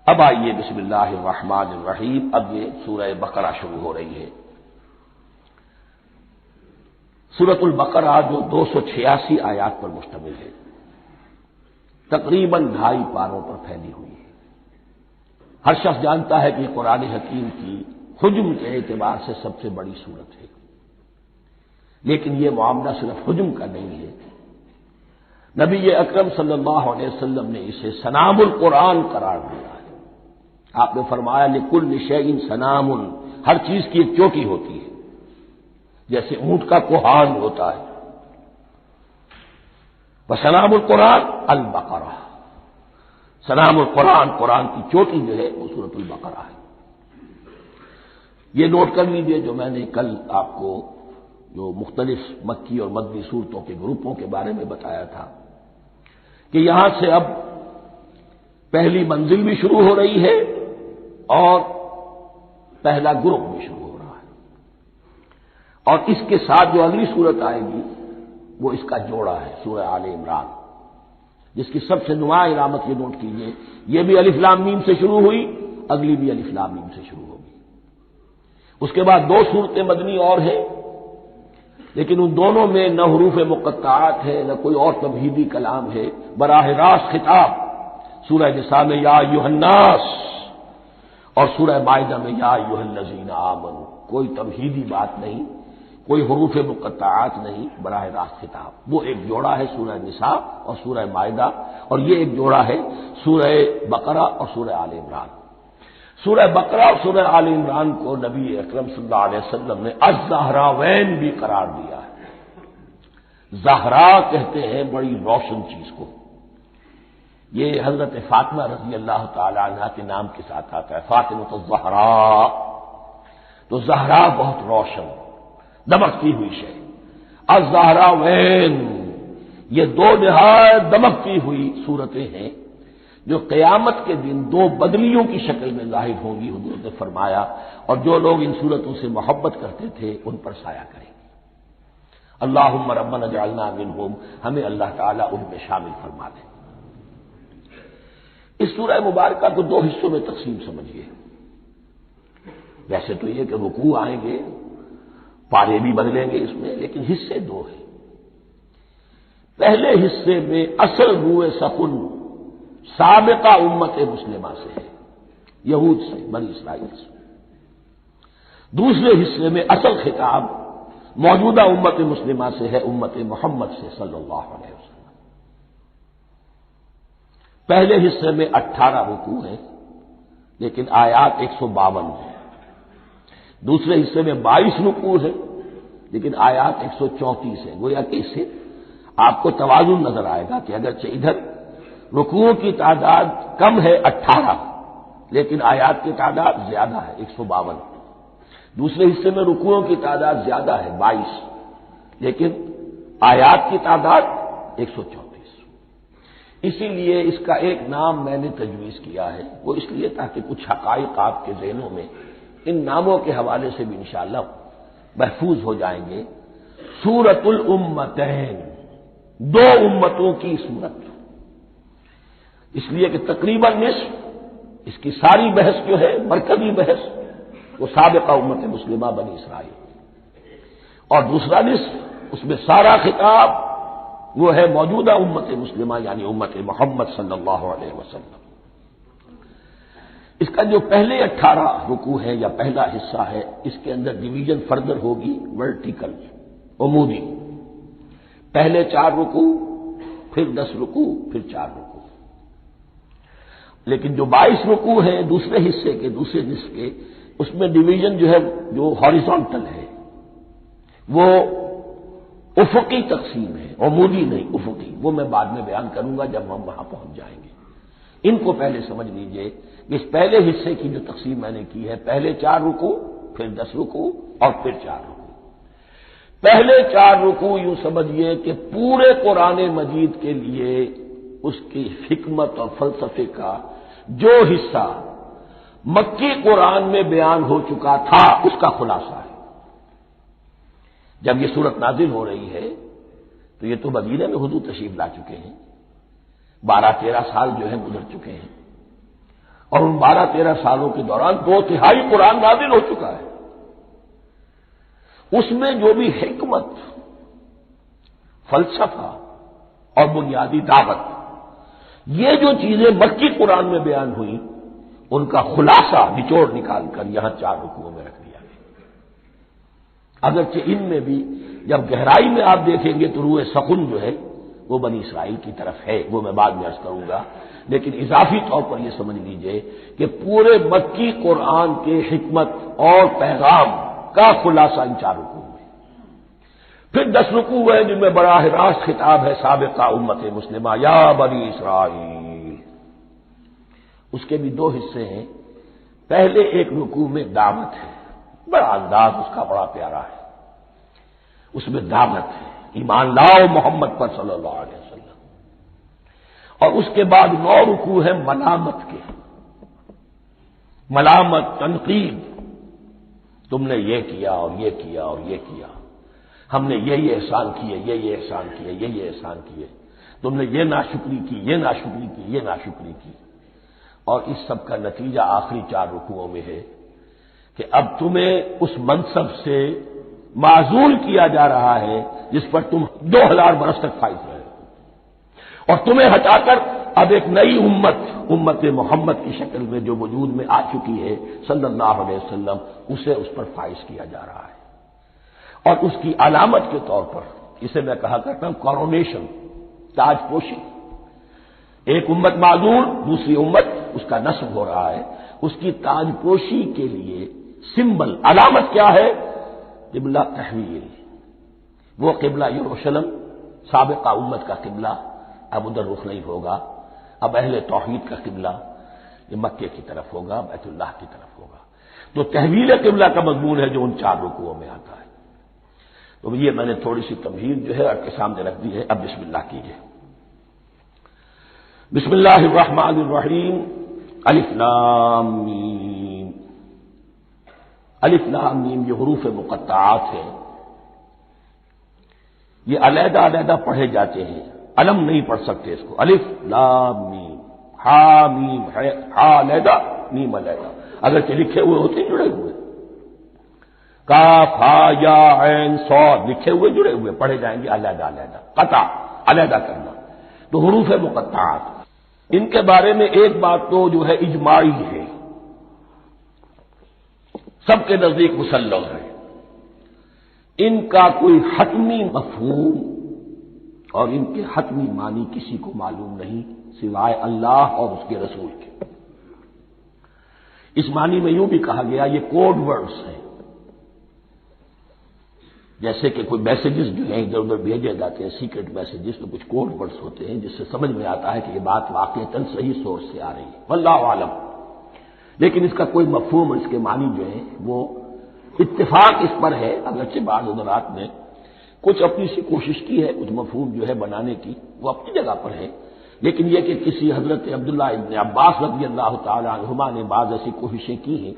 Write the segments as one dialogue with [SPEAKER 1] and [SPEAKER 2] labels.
[SPEAKER 1] اب آئیے بسم اللہ الرحمن الرحیم، اب یہ سورہ بقرہ شروع ہو رہی ہے۔ سورۃ البقرہ جو 286 آیات پر مشتمل ہے، تقریباً 2.5 پاروں پر پھیلی ہوئی ہے۔ ہر شخص جانتا ہے کہ یہ قرآن حکیم کی حجم کے اعتبار سے سب سے بڑی سورت ہے، لیکن یہ معاملہ صرف حجم کا نہیں ہے۔ نبی اکرم صلی اللہ علیہ وسلم نے اسے سنام القرآن قرار دیا ہے۔ آپ نے فرمایا لکل شیء سنام، ہر چیز کی ایک چوٹی ہوتی ہے، جیسے اونٹ کا کوہان ہوتا ہے۔ وسنام القرآن البقرہ، سنام القرآن، قرآن کی چوٹی جو ہے وہ سورۃ البقرہ ہے۔ یہ نوٹ کر لیجئے جو میں نے کل آپ کو جو مختلف مکی اور مدنی صورتوں کے گروپوں کے بارے میں بتایا تھا کہ یہاں سے اب پہلی منزل بھی شروع ہو رہی ہے اور پہلا گروپ بھی شروع ہو رہا ہے، اور اس کے ساتھ جو اگلی صورت آئے گی وہ اس کا جوڑا ہے، سورہ آل عمران، جس کی سب سے نمایاں علامت یہ نوٹ کیجیے، یہ بھی الف لام میم سے شروع ہوئی، اگلی بھی الف لام میم سے شروع ہوگی۔ اس کے بعد 2 صورتیں مدنی اور ہیں، لیکن ان دونوں میں نہ حروف مقطعات ہے نہ کوئی اور تمہیدی کلام ہے، براہ راست خطاب سورہ نساء میں یا ایھا الناس اور سورہ مائدہ میں یا ایھا الذین آمنوا، کوئی تمہیدی بات نہیں، کوئی حروف مقطعات نہیں، براہ راست خطاب۔ وہ ایک جوڑا ہے سورہ نساء اور سورہ مائدہ، اور یہ ایک جوڑا ہے سورہ بقرہ اور سورہ آل عمران۔ سورہ بقرہ اور سورہ آل عمران کو نبی اکرم صلی اللہ علیہ وسلم نے الزہراوین بھی قرار دیا ہے۔ زہرا کہتے ہیں بڑی روشن چیز کو، یہ حضرت فاطمہ رضی اللہ تعالی عنہا کے نام کے ساتھ آتا ہے، فاطمۃ الزہراء، تو زہرا بہت روشن دمکتی ہوئی شے۔ الزہراوین، یہ 2 نہایت دمکتی ہوئی صورتیں ہیں جو قیامت کے دن 2 بدلیوں کی شکل میں ظاہر ہوں گی، حضور نے فرمایا، اور جو لوگ ان صورتوں سے محبت کرتے تھے ان پر سایہ کریں گے۔ اللہم ربنا اجعلنا منہم، ہمیں اللہ تعالیٰ ان میں شامل فرما دے۔ اس سورہ مبارکہ کو 2 حصوں میں تقسیم سمجھیے۔ ویسے تو یہ کہ رکوع آئیں گے، پارے بھی بدلیں گے اس میں، لیکن حصے 2 ہیں۔ پہلے حصے میں اصل روئے سخن سابقہ امت مسلمہ سے ہے، یہود سے، بنی اسرائیل سے۔ دوسرے حصے میں اصل خطاب موجودہ امت مسلمہ سے ہے، امت محمد سے صلی اللہ علیہ وسلم۔ پہلے حصے میں 18 رکوع ہیں لیکن آیات 152 ہیں۔ دوسرے حصے میں 22 رکوع ہیں لیکن آیات 134 ہیں۔ گویا کہ اس سے آپ کو توازن نظر آئے گا کہ اگرچہ ادھر رکوعوں کی تعداد کم ہے 18، لیکن آیات کی تعداد زیادہ ہے 152۔ دوسرے حصے میں رکوعوں کی تعداد زیادہ ہے 22، لیکن آیات کی تعداد 134۔ اسی لیے اس کا ایک نام میں نے تجویز کیا ہے، وہ اس لیے تاکہ کچھ حقائق آپ کے ذہنوں میں ان ناموں کے حوالے سے بھی انشاءاللہ محفوظ ہو جائیں گے۔ سورۃ الامتین، 2 امتوں کی سورت، اس لیے کہ تقریباً نصف اس کی ساری بحث جو ہے، مرکزی بحث، وہ سابقہ امت مسلمہ بنی اسرائیل، اور دوسرا نصف اس میں سارا خطاب وہ ہے موجودہ امت مسلمہ یعنی امت محمد صلی اللہ علیہ وسلم۔ اس کا جو پہلے 18 رکوع ہے یا پہلا حصہ ہے، اس کے اندر ڈویژن فردر ہوگی ورٹیکل، عمودی۔ پہلے 4 رکوع، پھر 10 رکوع، پھر 4 رکوع۔ لیکن جو 22 رکوع ہیں دوسرے حصے کے، دوسرے نصف کے، اس میں ڈویژن جو ہے جو ہاریزونٹل ہے، وہ افقی تقسیم ہے، عمودی نہیں، افقی۔ وہ میں بعد میں بیان کروں گا جب ہم وہاں پہنچ جائیں گے۔ ان کو پہلے سمجھ لیجئے کہ اس پہلے حصے کی جو تقسیم میں نے کی ہے، پہلے 4 رکوع، پھر 10 رکوع اور پھر 4 رکوع۔ پہلے 4 رکوع یوں سمجھیے کہ پورے قرآن مجید کے لیے اس کی حکمت اور فلسفے کا جو حصہ مکی قرآن میں بیان ہو چکا تھا اس کا خلاصہ ہے۔ جب یہ سورت نازل ہو رہی ہے تو یہ تو مدینہ میں حضور تشریف لا چکے ہیں، 12-13 سال جو ہے گزر چکے ہیں، اور ان 12-13 سالوں کے دوران 2/3 قرآن نازل ہو چکا ہے۔ اس میں جو بھی حکمت، فلسفہ اور بنیادی دعوت، یہ جو چیزیں مکی قرآن میں بیان ہوئی، ان کا خلاصہ نچوڑ نکال کر یہاں 4 رکوعوں میں رکھ دیا گیا۔ اگرچہ ان میں بھی جب گہرائی میں آپ دیکھیں گے تو روح سخن جو ہے وہ بنی اسرائیل کی طرف ہے، وہ میں بعد میں عرض کروں گا، لیکن اضافی طور پر یہ سمجھ لیجئے کہ پورے مکی قرآن کے حکمت اور پیغام کا خلاصہ ان 4 رکوعوں میں۔ پھر 10 رکوع ہیں جن میں براہ راست خطاب ہے سابقہ امت مسلمہ، یا بنی اسرائیل۔ اس کے بھی 2 حصے ہیں۔ پہلے ایک رکوع میں دعوت ہے، بڑا انداز اس کا بڑا پیارا ہے، اس میں دعوت ہے، ایمان لاؤ محمد پر صلی اللہ علیہ وسلم۔ اور اس کے بعد 9 رکوع ہیں ملامت کے، ملامت، تنقید، تم نے یہ کیا اور یہ کیا اور یہ کیا، ہم نے یہ احسان کیے، یہ احسان کیے، یہ احسان کیے، تم نے یہ ناشکری کی، یہ ناشکری کی، یہ ناشکری کی۔ اور اس سب کا نتیجہ آخری 4 رکوعوں میں ہے کہ اب تمہیں اس منصب سے معزول کیا جا رہا ہے جس پر تم 2000 برس تک فائز رہے، اور تمہیں ہٹا کر اب ایک نئی امت محمد کی شکل میں جو وجود میں آ چکی ہے صلی اللہ علیہ وسلم، اسے اس پر فائز کیا جا رہا ہے۔ اور اس کی علامت کے طور پر اسے میں کہا کرتا ہوں کورونیشن، تاج پوشی۔ ایک امت معذور، دوسری امت اس کا نصب ہو رہا ہے، اس کی تاج پوشی کے لیے سمبل، علامت کیا ہے؟ قبلہ تحویل۔ وہ قبلہ یروشلم سابقہ امت کا قبلہ اب ادھر رخ نہیں ہوگا، اب اہل توحید کا قبلہ یہ مکے کی طرف ہوگا، بیت اللہ کی طرف ہوگا۔ تو تحویل قبلہ کا مضمون ہے جو ان 4 رکوعوں میں آتا ہے۔ تو یہ میں نے تھوڑی سی تمہید جو ہے آپ کے سامنے رکھ دی ہے۔ اب بسم اللہ کیجیے۔ بسم اللہ الرحمن الرحیم، الف لام میم۔ الف لام میم یہ حروف مقطعات ہیں، یہ علیحدہ علیحدہ پڑھے جاتے ہیں، علم نہیں پڑھ سکتے اس کو۔ الف لام میم، ہا میم ہے، ہا علیحدہ میم علیحدہ، اگرچہ لکھے ہوئے ہوتے ہیں جڑے ہوئے، کاف ہا یا عین صاد لکھے ہوئے جڑے ہوئے پڑھے جائیں گے علیحدہ علیحدہ، قطع علیحدہ کرنا۔ تو حروف مقطعات، ان کے بارے میں ایک بات تو جو ہے اجماعی ہے، سب کے نزدیک مسلم ہے، ان کا کوئی حتمی مفہوم اور ان کے حتمی معنی کسی کو معلوم نہیں سوائے اللہ اور اس کے رسول کے۔ اس معنی میں یوں بھی کہا گیا یہ کوڈ ورڈز ہیں، جیسے کہ کوئی میسیجز جو ہیں ادھر ادھر بھیجے جاتے ہیں، سیکرٹ میسیجز، تو کچھ کوڈ ورڈز ہوتے ہیں جس سے سمجھ میں آتا ہے کہ یہ بات واقعتاً صحیح سورس سے آ رہی ہے، واللہ عالم۔ لیکن اس کا کوئی مفہوم اور اس کے معنی جو ہے وہ اتفاق اس پر ہے، اگرچہ بعض حضرات نے کچھ اپنی سی کوشش کی ہے، کچھ مفہوم جو ہے بنانے کی، وہ اپنی جگہ پر ہے، لیکن یہ کہ کسی حضرت عبداللہ ابن عباس رضی اللہ تعالی عنہما نے بعض ایسی کوششیں کی ہیں،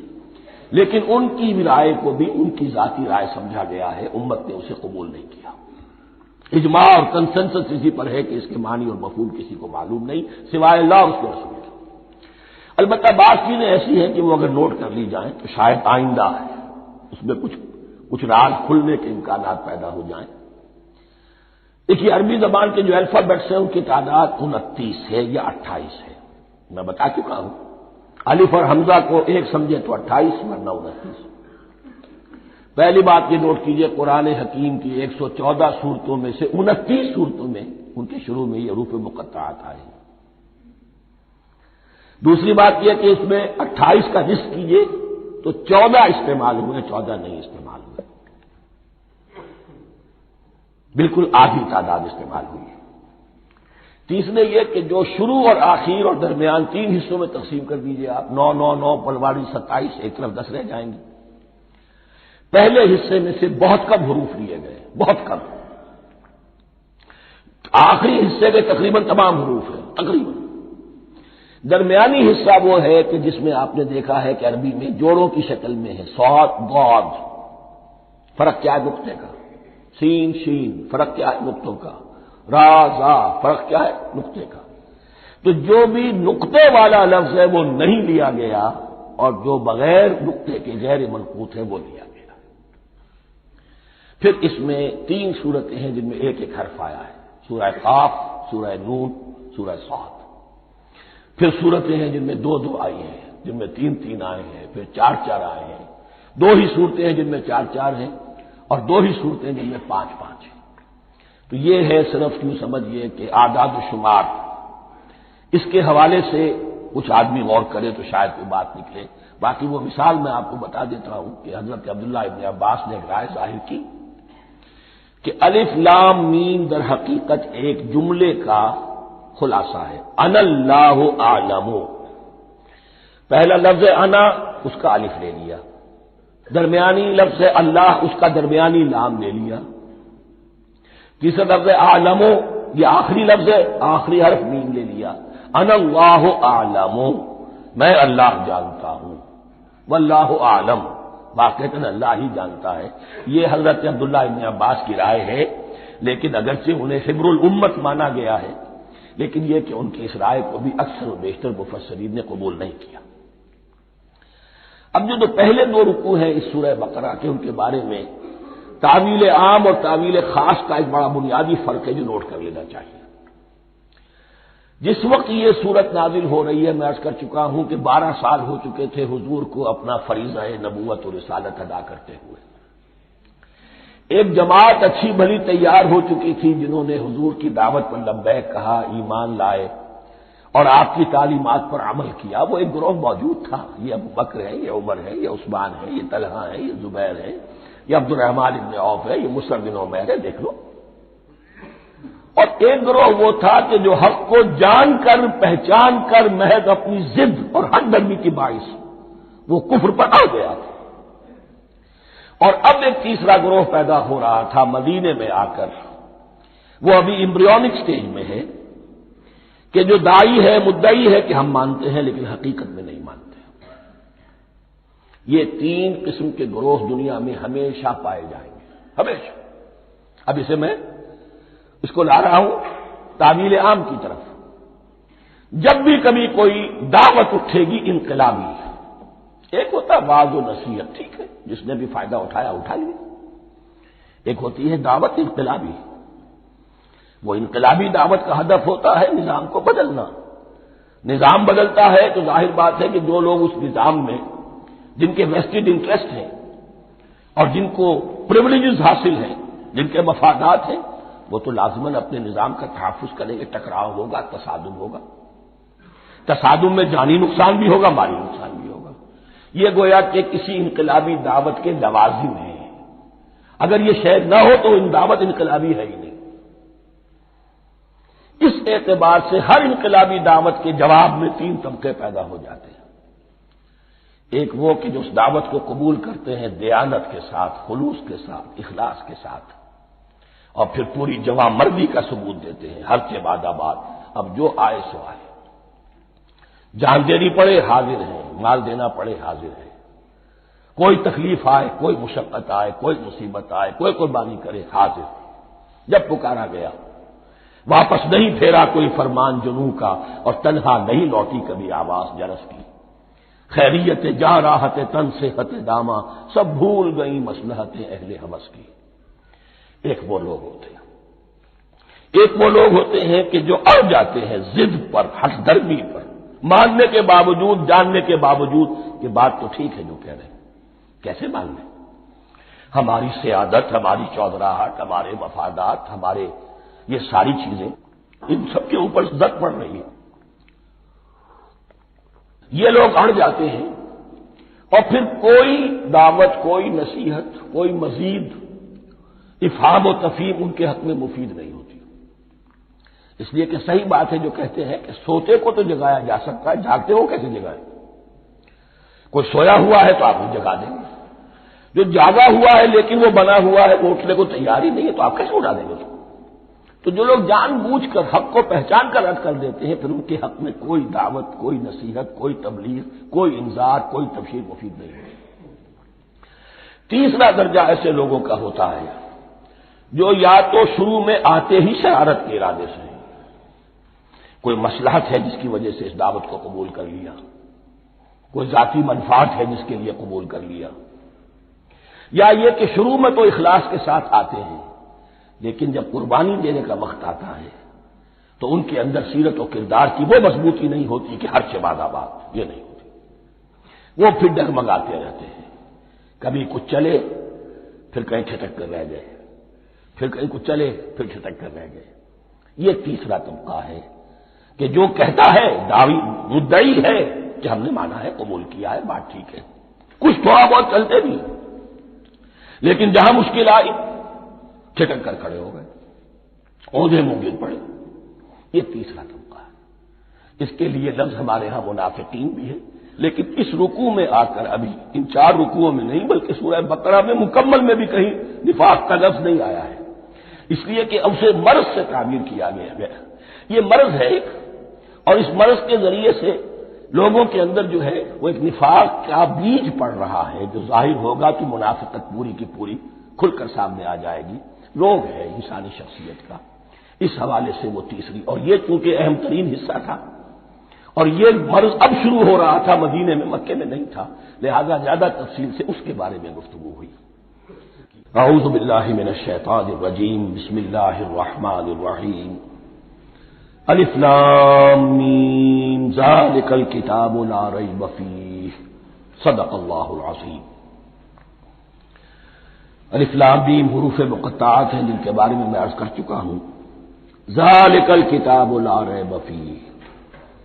[SPEAKER 1] لیکن ان کی رائے کو بھی ان کی ذاتی رائے سمجھا گیا ہے، امت نے اسے قبول نہیں کیا۔ اجماع اور کنسنسس اسی پر ہے کہ اس کے معنی اور مفہوم کسی کو معلوم نہیں سوائے اللہ اور اس کے رسول کے۔ البتہ بعض چیزیں ایسی ہیں کہ وہ اگر نوٹ کر لی جائیں تو شاید آئندہ ہے اس میں کچھ راز کھلنے کے امکانات پیدا ہو جائیں۔ دیکھیے عربی زبان کے جو الفابیٹس ہیں ان کی تعداد 29 ہے یا 28 ہے، میں بتا چکا ہوں۔ الف اور حمزہ کو ایک سمجھے تو 28 ورنہ 29۔ پہلی بات یہ نوٹ کیجئے، قرآن حکیم کی 114 سورتوں میں سے 29 سورتوں میں ان کے شروع میں یہ حروف مقطعات آئے ہیں۔ دوسری بات یہ کہ اس میں 28 کا نصف کیجئے تو 14 استعمال ہوئے، 14 نہیں استعمال ہوئے، بالکل آدھی تعداد استعمال ہوئی ہے۔ تیسرے یہ کہ جو شروع اور آخر اور درمیان 3 حصوں میں تقسیم کر دیجئے آپ، 9 9 9 پلواڑی 27، ایک طرف 10 رہ جائیں گے۔ پہلے حصے میں سے بہت کم حروف لیے گئے، بہت کم۔ آخری حصے کے تقریباً تمام حروف ہیں، تقریباً۔ درمیانی حصہ وہ ہے کہ جس میں آپ نے دیکھا ہے کہ عربی میں جوڑوں کی شکل میں ہے، صاد ضاد، فرق کیا ہے نقطے کا، سین شین فرق کیا ہے نقطوں کا، را زا فرق کیا ہے نقطے کا۔ تو جو بھی نقطے والا لفظ ہے وہ نہیں لیا گیا، اور جو بغیر نقطے کے غیر منقوط ہے وہ لیا گیا۔ پھر اس میں 3 صورتیں ہیں جن میں ایک ایک حرف آیا ہے، سورہ قاف، سورہ نون، سورہ صاد۔ پھر صورتیں ہیں جن میں 2 آئی ہیں، جن میں 3 آئے ہیں، پھر 4 آئے ہیں۔ 2 ہی صورتیں ہیں جن میں 4 ہیں، اور 2 ہی صورتیں جن میں 5 ہیں۔ تو یہ ہے صرف یوں سمجھیے کہ اعداد و شمار۔ اس کے حوالے سے کچھ آدمی غور کرے تو شاید کوئی بات نکلے۔ باقی وہ مثال میں آپ کو بتا دیتا ہوں کہ حضرت عبداللہ ابن عباس نے ایک رائے ظاہر کی کہ الف لام میم در حقیقت ایک جملے کا خلاصہ ہے۔ انا اللہ اعلم، پہلا لفظ انا، اس کا الف لے لیا، درمیانی لفظ اللہ، اس کا درمیانی لام لے لیا، تیسرا لفظ اعلم، یہ آخری لفظ ہے، آخری حرف میم لے لیا، انا اللہ اعلم، میں اللہ جانتا ہوں، واللہ اعلم، واقعتاً اللہ ہی جانتا ہے۔ یہ حضرت عبداللہ ابن عباس کی رائے ہے، لیکن اگرچہ انہیں حبر الامت مانا گیا ہے، لیکن یہ کہ ان کی اس رائے کو بھی اکثر و بیشتر مفسرین نے قبول نہیں کیا۔ اب جو پہلے 2 رکوع ہیں اس سورہ بقرہ کے، ان کے بارے میں تعویل عام اور تعویل خاص کا ایک بڑا بنیادی فرق ہے جو نوٹ کر لینا چاہیے۔ جس وقت یہ صورت نازل ہو رہی ہے، میں عرض کر چکا ہوں کہ 12 سال ہو چکے تھے حضور کو اپنا فریضہ نبوت و رسالت ادا کرتے ہوئے۔ ایک جماعت اچھی بھلی تیار ہو چکی تھی جنہوں نے حضور کی دعوت پر لبیک کہا، ایمان لائے اور آپ کی تعلیمات پر عمل کیا۔ وہ ایک گروہ موجود تھا، یہ ابو بکر ہے، یہ عمر ہے، یہ عثمان ہے، یہ طلحہ ہے، یہ زبیر ہے، یہ عبد الرحمن ابن عوف ہے، یہ مصعب بن عمیر ہے، دیکھ لو۔ اور ایک گروہ وہ تھا کہ جو حق کو جان کر پہچان کر محض اپنی ضد اور حق درمی کی باعث وہ کفر پر آ گیا تھا۔ اور اب ایک تیسرا گروہ پیدا ہو رہا تھا مدینے میں آ کر، وہ ابھی ایمبریونک سٹیج میں ہے، کہ جو داعی ہے، مدعی ہے کہ ہم مانتے ہیں لیکن حقیقت میں نہیں مانتے۔ یہ 3 قسم کے گروہ دنیا میں ہمیشہ پائے جائیں گے، ہمیشہ۔ اب اسے میں اس کو لا رہا ہوں تعویل عام کی طرف۔ جب بھی کبھی کوئی دعوت اٹھے گی انقلابی، ایک ہوتا ہے وعظ و نصیحت، ٹھیک ہے، جس نے بھی فائدہ اٹھایا اٹھا لیا۔ ایک ہوتی ہے دعوت انقلابی، وہ انقلابی دعوت کا ہدف ہوتا ہے نظام کو بدلنا۔ نظام بدلتا ہے تو ظاہر بات ہے کہ جو لوگ اس نظام میں جن کے ویسٹڈ انٹرسٹ ہیں اور جن کو پریولیجز حاصل ہیں، جن کے مفادات ہیں، وہ تو لازماً اپنے نظام کا تحفظ کریں گے، ٹکراؤ ہوگا، تصادم ہوگا، تصادم میں جانی نقصان بھی ہوگا، مالی نقصان بھی ہوگا۔ یہ گویا کہ کسی انقلابی دعوت کے لوازم ہیں، اگر یہ شے نہ ہو تو دعوت انقلابی ہے ہی نہیں۔ اس اعتبار سے ہر انقلابی دعوت کے جواب میں 3 طبقے پیدا ہو جاتے ہیں۔ ایک وہ کہ جو اس دعوت کو قبول کرتے ہیں دیانت کے ساتھ، خلوص کے ساتھ، اخلاص کے ساتھ، اور پھر پوری جواں مردی کا ثبوت دیتے ہیں، ہر کے بعد آباد، اب جو آئے سو آئے، جان دینی پڑے حاضر ہیں، مال دینا پڑے حاضر ہیں، کوئی تکلیف آئے، کوئی مشقت آئے، کوئی مصیبت آئے، کوئی قربانی کرے، حاضر۔ جب پکارا گیا، واپس نہیں پھیرا کوئی فرمان جنوں کا، اور تنہا نہیں لوٹی کبھی آواز جرس کی۔ خیریت جا راحت تن سے حت داما، سب بھول گئی مصلحت اہل ہوس کی۔ ایک وہ لوگ ہوتے ہیں کہ جو اڑ جاتے ہیں ضد پر، حق درمی پر، ماننے کے باوجود، جاننے کے باوجود کہ بات تو ٹھیک ہے جو کہہ رہے ہیں، کیسے مان لیں؟ ہماری سیادت، ہماری چودراہٹ، ہمارے مفادات، ہمارے یہ ساری چیزیں ان سب کے اوپر زد پڑ رہی ہے۔ یہ لوگ اڑ جاتے ہیں، اور پھر کوئی دعوت، کوئی نصیحت، کوئی مزید افہام و تفہیم ان کے حق میں مفید نہیں ہوتی، اس لیے کہ صحیح بات ہے جو کہتے ہیں کہ سوتے کو تو جگایا جا سکتا ہے، جاگتے ہو کیسے جگائیں؟ کوئی سویا ہوا ہے تو آپ کو جگا دیں گے، جو جاگا ہوا ہے لیکن وہ بنا ہوا ہے، وہ اٹھنے کو تیار ہی نہیں ہے، تو آپ کیسے اٹھا دیں گے؟ تو جو لوگ جان بوجھ کر حق کو پہچان کر رد کر دیتے ہیں، پھر ان کے حق میں کوئی دعوت، کوئی نصیحت، کوئی تبلیغ، کوئی انذار، کوئی تبشیر مفید نہیں ہوتی۔ تیسرا درجہ ایسے لوگوں کا ہوتا ہے جو یا تو شروع میں آتے ہی شرارت کے ارادے سے، کوئی مصلحت ہے جس کی وجہ سے اس دعوت کو قبول کر لیا، کوئی ذاتی منفعت ہے جس کے لیے قبول کر لیا، یا یہ کہ شروع میں تو اخلاص کے ساتھ آتے ہیں لیکن جب قربانی دینے کا وقت آتا ہے تو ان کے اندر سیرت و کردار کی وہ مضبوطی نہیں ہوتی کہ ہر شباد آباد، یہ نہیں ہوتی، وہ پھر ڈگمگاتے رہتے ہیں، کبھی کچھ چلے پھر کہیں چھٹک کر رہ گئے، پھر کہیں کچھ چلے پھر چھٹک کر رہ گئے۔ یہ تیسرا طبقہ ہے کہ جو کہتا ہے دعوی مدعی ہے کہ ہم نے مانا ہے، قبول کیا ہے، بات ٹھیک ہے، کچھ تھوڑا بہت چلتے بھی لیکن جہاں مشکل آئی چھٹک کر کھڑے ہو گئے، عہدے منہ گر پڑے۔ یہ تیسرا طبقہ ہے۔ اس کے لیے لفظ ہمارے ہاں منافقین بھی ہے، لیکن اس رکوع میں آ کر ابھی ان 4 رکوعوں میں نہیں بلکہ سورہ بقرہ میں مکمل میں بھی کہیں نفاق کا لفظ نہیں آیا ہے، اس لیے کہ اسے مرض سے تعبیر کیا گیا ہے۔ یہ مرض ہے ایک، اور اس مرض کے ذریعے سے لوگوں کے اندر جو ہے وہ ایک نفاق کا بیج پڑ رہا ہے جو ظاہر ہوگا کہ منافقت پوری کی پوری کھل کر سامنے آ جائے گی۔ روگ ہے انسانی شخصیت کا، اس حوالے سے وہ تیسری، اور یہ چونکہ اہم ترین حصہ تھا اور یہ مرض اب شروع ہو رہا تھا، مدینے میں، مکے میں نہیں تھا، لہذا زیادہ تفصیل سے اس کے بارے میں گفتگو ہوئی۔ اعوذ باللہ من الشیطان الرجیم، بسم اللہ الرحمن الرحیم، الف لام میم ذالک الکتاب لا ریب فیہ، صدق اللہ العظیم۔ الف لام میم حروف مقطعات ہیں جن کے بارے میں عرض کر چکا ہوں۔ ذالک الکتاب لا ریب فیہ،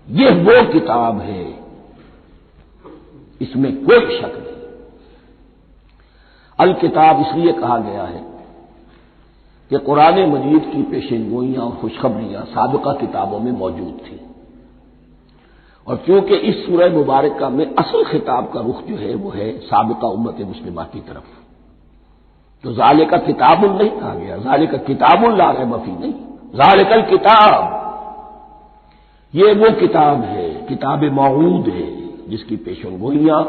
[SPEAKER 1] یہ وہ کتاب ہے اس میں کوئی شک نہیں۔ الکتاب اس لیے کہا گیا ہے کہ قرآن مجید کی پیشنگوئیاں اور خوشخبریاں سابقہ کتابوں میں موجود تھیں، اور چونکہ اس سورہ مبارکہ میں اصل خطاب کا رخ جو ہے وہ ہے سابقہ امت مسلمہ کی طرف، تو ذالک کتاب نہیں کہا گیا، ذالک کتاب لا ریب فیہ نہیں، ذالک الکتاب یہ وہ کتاب ہے، کتاب موعود ہے جس کی پیشنگوئیاں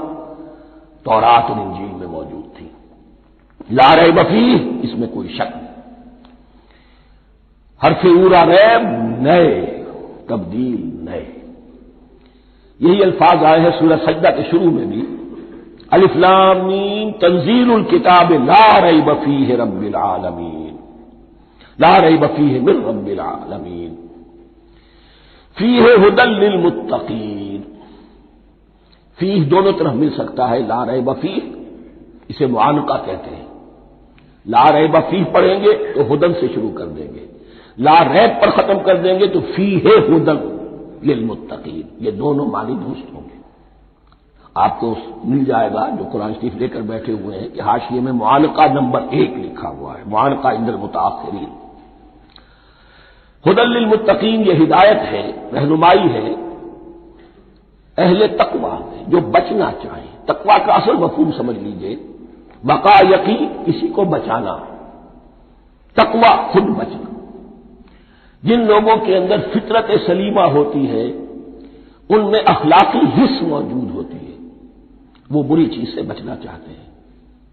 [SPEAKER 1] تورات اور انجیل میں موجود تھیں۔ لا ریب فیہ، اس میں کوئی شک نہیں۔ حرف اورا ریب، نئے، تبدیل، نئے، یہی الفاظ آئے ہیں سورہ سجدہ کے شروع میں بھی، الف لام میم تنزیل الکتاب لا ریب فیہ رب العالمین، لا ریب فیہ من رب العالمین، فیہ ھدی للمتقین۔ فیہ دونوں طرف مل سکتا ہے، لا ریب فیہ اسے معانقہ کہتے ہیں، لا ریب فیہ پڑھیں گے تو ھدی سے شروع کر دیں گے، لا ریب پر ختم کر دیں گے تو فیہ ھدی للمتقین، یہ دونوں معنی درست ہوں گے۔ آپ کو مل جائے گا جو قرآن شریف لے کر بیٹھے ہوئے ہیں کہ حاشیے میں معانقہ نمبر 1 لکھا ہوا ہے، معانقہ عند المتاخرین۔ ھدی للمتقین یہ ہدایت ہے، رہنمائی ہے اہل تقوی میں جو بچنا چاہیں۔ تقوی کا اصل مفہوم سمجھ لیجئے، بقا یقین، کسی کو بچانا، تقوی خود بچنا۔ جن لوگوں کے اندر فطرت سلیمہ ہوتی ہے ان میں اخلاقی حس موجود ہوتی ہے، وہ بری چیز سے بچنا چاہتے ہیں،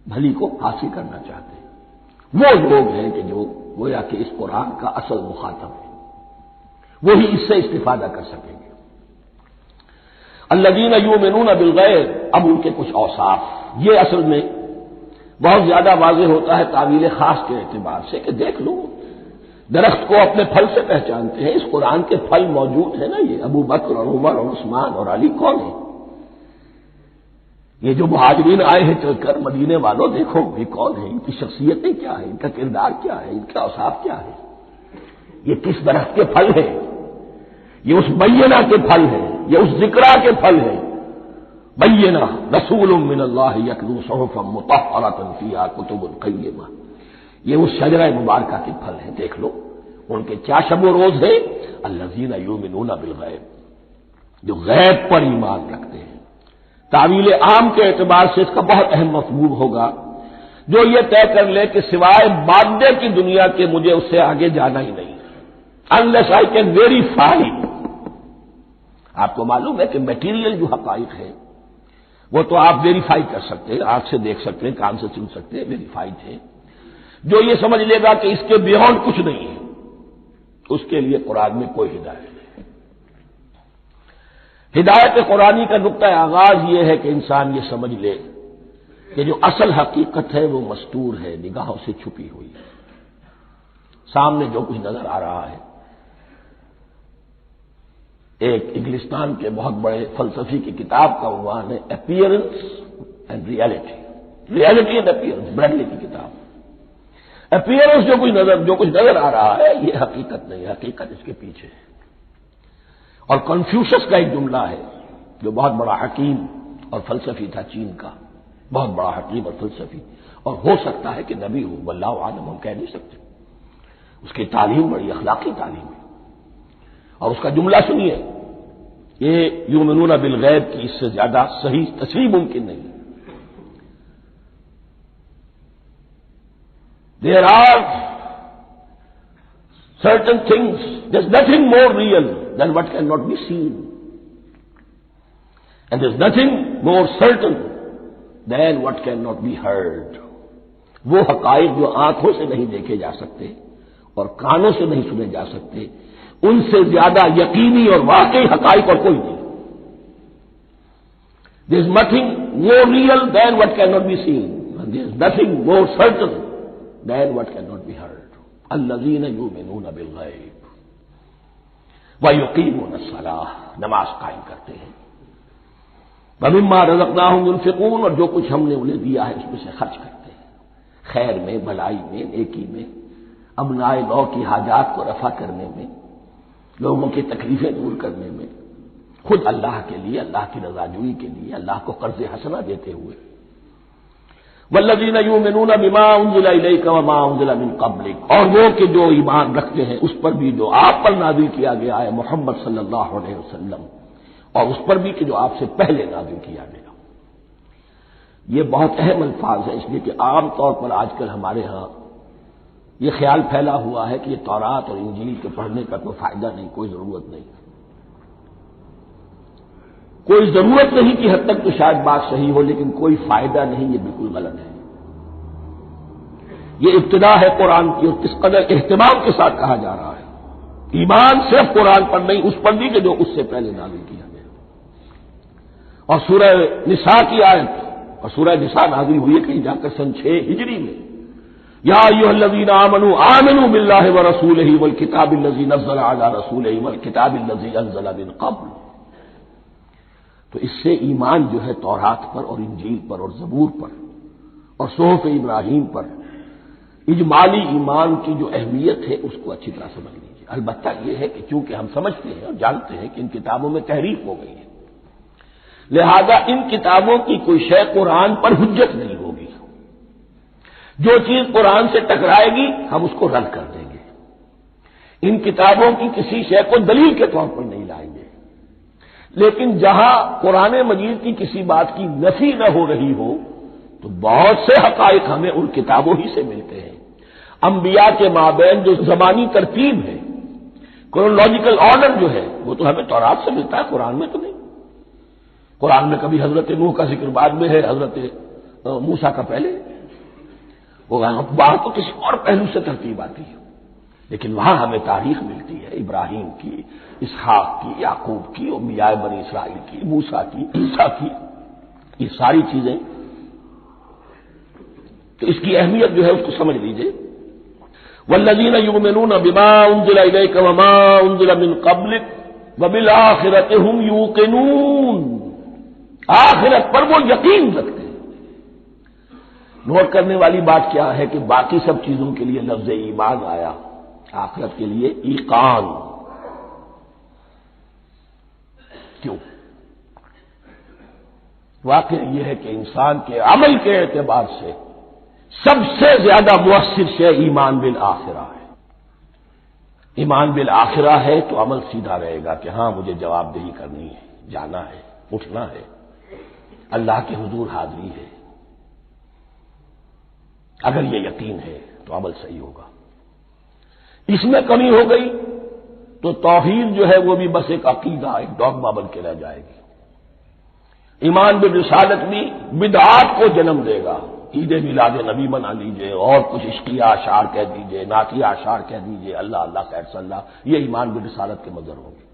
[SPEAKER 1] بھلی کو حاصل کرنا چاہتے ہیں، وہ لوگ ہیں کہ جو گویا کہ اس قرآن کا اصل مخاطب ہے، وہی اس سے استفادہ کر سکیں گے۔ الذین یؤمنون بالغیب، اب ان کے کچھ اوصاف، یہ اصل میں بہت زیادہ واضح ہوتا ہے تعویل خاص کے اعتبار سے کہ دیکھ لو درخت کو اپنے پھل سے پہچانتے ہیں، اس قرآن کے پھل موجود ہیں نا، یہ ابو بکر اور عمر اور عثمان اور علی کون ہیں؟ یہ جو مہاجرین آئے ہیں چل کر، مدینے والوں دیکھو یہ کون ہیں، ان کی شخصیتیں کیا ہیں، ان کا کردار کیا ہے، ان کا اوصاف کیا ہے، یہ کس درخت کے پھل ہیں؟ یہ اس بینہ کے پھل ہیں، یہ اس ذکرہ کے پھل ہیں۔ بینہ رسول من اللہ یتلو صحفا مطہرۃ فیہا کتب قیمہ، یہ اس شجرہ مبارکہ کے پھل ہیں، دیکھ لو ان کے کیا شب و روز ہے، الذین یؤمنون بالغیب، جو غیب پر ایمان رکھتے ہیں۔ تعویل عام کے اعتبار سے اس کا بہت اہم مفہوم ہوگا، جو یہ طے کر لے کہ سوائے مادے کی دنیا کے مجھے اس سے آگے جانا ہی نہیں، unless I can verify۔ آپ کو معلوم ہے کہ میٹیریل جو حقائق ہے وہ تو آپ ویریفائی کر سکتے ہیں، آنکھ سے دیکھ سکتے ہیں، کان سے سن سکتے ہیں، ویریفائڈ ہے۔ جو یہ سمجھ لے گا کہ اس کے بیونڈ کچھ نہیں ہے، اس کے لیے قرآن میں کوئی ہدایت نہیں۔ ہدایت قرآنی کا نقطہ آغاز یہ ہے کہ انسان یہ سمجھ لے کہ جو اصل حقیقت ہے وہ مستور ہے، نگاہوں سے چھپی ہوئی ہے۔ سامنے جو کچھ نظر آ رہا ہے، ایک انگلستان کے بہت بڑے فلسفی کی کتاب کا عنوان ہے appearance and reality, reality and appearance, Bradley کی کتاب۔ اپیئرنس جو کچھ نظر آ رہا ہے یہ حقیقت نہیں، حقیقت اس کے پیچھے ہے۔ اور کنفیوشس کا ایک جملہ ہے جو بہت بڑا حکیم اور فلسفی تھا، چین کا بہت بڑا حکیم اور فلسفی، اور ہو سکتا ہے کہ نبی ہو، واللہ عالم، ہم کہہ نہیں سکتے۔ اس کی تعلیم بڑی اخلاقی تعلیم ہے، اور اس کا جملہ سنیے، یہ یؤمنون بالغیب کی اس سے زیادہ صحیح تصریح ممکن نہیں۔ There are certain things, there's nothing more real than what cannot be seen. And there's nothing more certain than what cannot be heard. وہ حقائق جو آنکھوں سے نہیں دیکھے جا سکتے اور کانوں سے نہیں سنے جا سکتے، ان سے زیادہ یقینی اور واقعی حقائق اور کوئی نہیں۔ There's nothing more real than what cannot be seen. And there's nothing more certain than what cannot be heard. الذین یؤمنون بالغیب ویقیمون الصلاۃ، نماز قائم کرتے ہیں، ومما رزقناہم ينفقون، اور جو کچھ ہم نے انہیں دیا ہے اس میں سے خرچ کرتے ہیں، خیر میں، بھلائی میں، نیکی میں، ابنائے نو کی حاجات کو رفع کرنے میں، لوگوں کی تکلیفیں دور کرنے میں، خود اللہ کے لیے، اللہ کی رضا جوئی کے لیے، اللہ کو قرض حسنہ دیتے ہوئے۔ والذین یؤمنون بما انزل الیک وما انزل من قبلک، اور وہ کہ جو ایمان رکھتے ہیں اس پر بھی جو آپ پر نازل کیا گیا ہے محمد صلی اللہ علیہ وسلم، اور اس پر بھی کہ جو آپ سے پہلے نازل کیا گیا۔ یہ بہت اہم الفاظ ہیں، اس لیے کہ عام طور پر آج کل ہمارے ہاں یہ خیال پھیلا ہوا ہے کہ یہ تورات اور انجیل کے پڑھنے کا کوئی فائدہ نہیں، کوئی ضرورت نہیں، کوئی ضرورت نہیں کی حد تک تو شاید بات صحیح ہو، لیکن کوئی فائدہ نہیں، یہ بالکل غلط ہے۔ یہ ابتدا ہے قرآن کی، اور کس قدر اہتمام کے ساتھ کہا جا رہا ہے، ایمان صرف قرآن پر نہیں، اس پر بھی کہ جو اس سے پہلے نازل کیا گیا۔ اور سورہ نساء کی آیت، اور سورہ نساء نازل ہوئی ہے کہیں جا کر سن 6 ہجری میں، یا ایھا الذین آمنوا آمنوا باللہ ورسولہ والکتاب الذی نزل علی رسولہ والکتاب الذی انزل من قبل۔ تو اس سے ایمان جو ہے تورات پر اور انجیل پر اور زبور پر اور صحف ابراہیم پر، اجمالی ایمان کی جو اہمیت ہے اس کو اچھی طرح سمجھ لیجیے۔ البتہ یہ ہے کہ چونکہ ہم سمجھتے ہیں اور جانتے ہیں کہ ان کتابوں میں تحریف ہو گئی ہے، لہذا ان کتابوں کی کوئی شے قرآن پر حجت نہیں ہوگی، جو چیز قرآن سے ٹکرائے گی ہم اس کو رد کر دیں گے، ان کتابوں کی کسی شے کو دلیل کے طور پر نہیں لائیں گے۔ لیکن جہاں قرآن مجید کی کسی بات کی نفی نہ ہو رہی ہو تو بہت سے حقائق ہمیں ان کتابوں ہی سے ملتے ہیں۔ انبیاء کے مابین جو زمانی ترتیب ہے، کرونالوجیکل آرڈر جو ہے، وہ تو ہمیں تورات سے ملتا ہے، قرآن میں تو نہیں۔ قرآن میں کبھی حضرت نوح کا ذکر بعد میں ہے، حضرت موسیٰ کا پہلے، وہ وہاں تو کسی اور پہلو سے ترتیب آتی ہے، لیکن وہاں ہمیں تاریخ ملتی ہے، ابراہیم کی، اسحاق کی، یعقوب کی، انبیاء بنی اسرائیل کی، موسیٰ کی، عیسیٰ کی، یہ ساری چیزیں۔ تو اس کی اہمیت جو ہے اس کو سمجھ لیجئے۔ والذین یؤمنون بما انزل الیک وما انزل من قبلک وبالآخرۃ هم یوقنون، آخرت پر وہ یقین رکھتے ہیں۔ نوٹ کرنے والی بات کیا ہے کہ باقی سب چیزوں کے لیے لفظ ایمان آیا، آخرت کے لیے ایقان کیوں؟ واقعہ یہ ہے کہ انسان کے عمل کے اعتبار سے سب سے زیادہ مؤثر شے ایمان بالآخرہ ہے۔ ایمان بالآخرہ ہے تو عمل سیدھا رہے گا کہ ہاں مجھے جواب دہی کرنی ہے، جانا ہے، اٹھنا ہے، اللہ کے حضور حاضری ہے۔ اگر یہ یقین ہے تو عمل صحیح ہوگا۔ اس میں کمی ہو گئی تو توحید جو ہے وہ بھی بس ایک عقیدہ، ایک ڈوگما بن کے رہ جائے گی۔ ایمان بالرسالت بھی بدعات کو جنم دے گا، عید میلاد نبی بنا لیجئے اور کچھ عشقیہ اشعار کہہ دیجئے، نعتیہ اشعار کہہ دیجئے، اللہ اللہ خیر صلی اللہ، یہ ایمان بالرسالت کے مظہر ہوں گے۔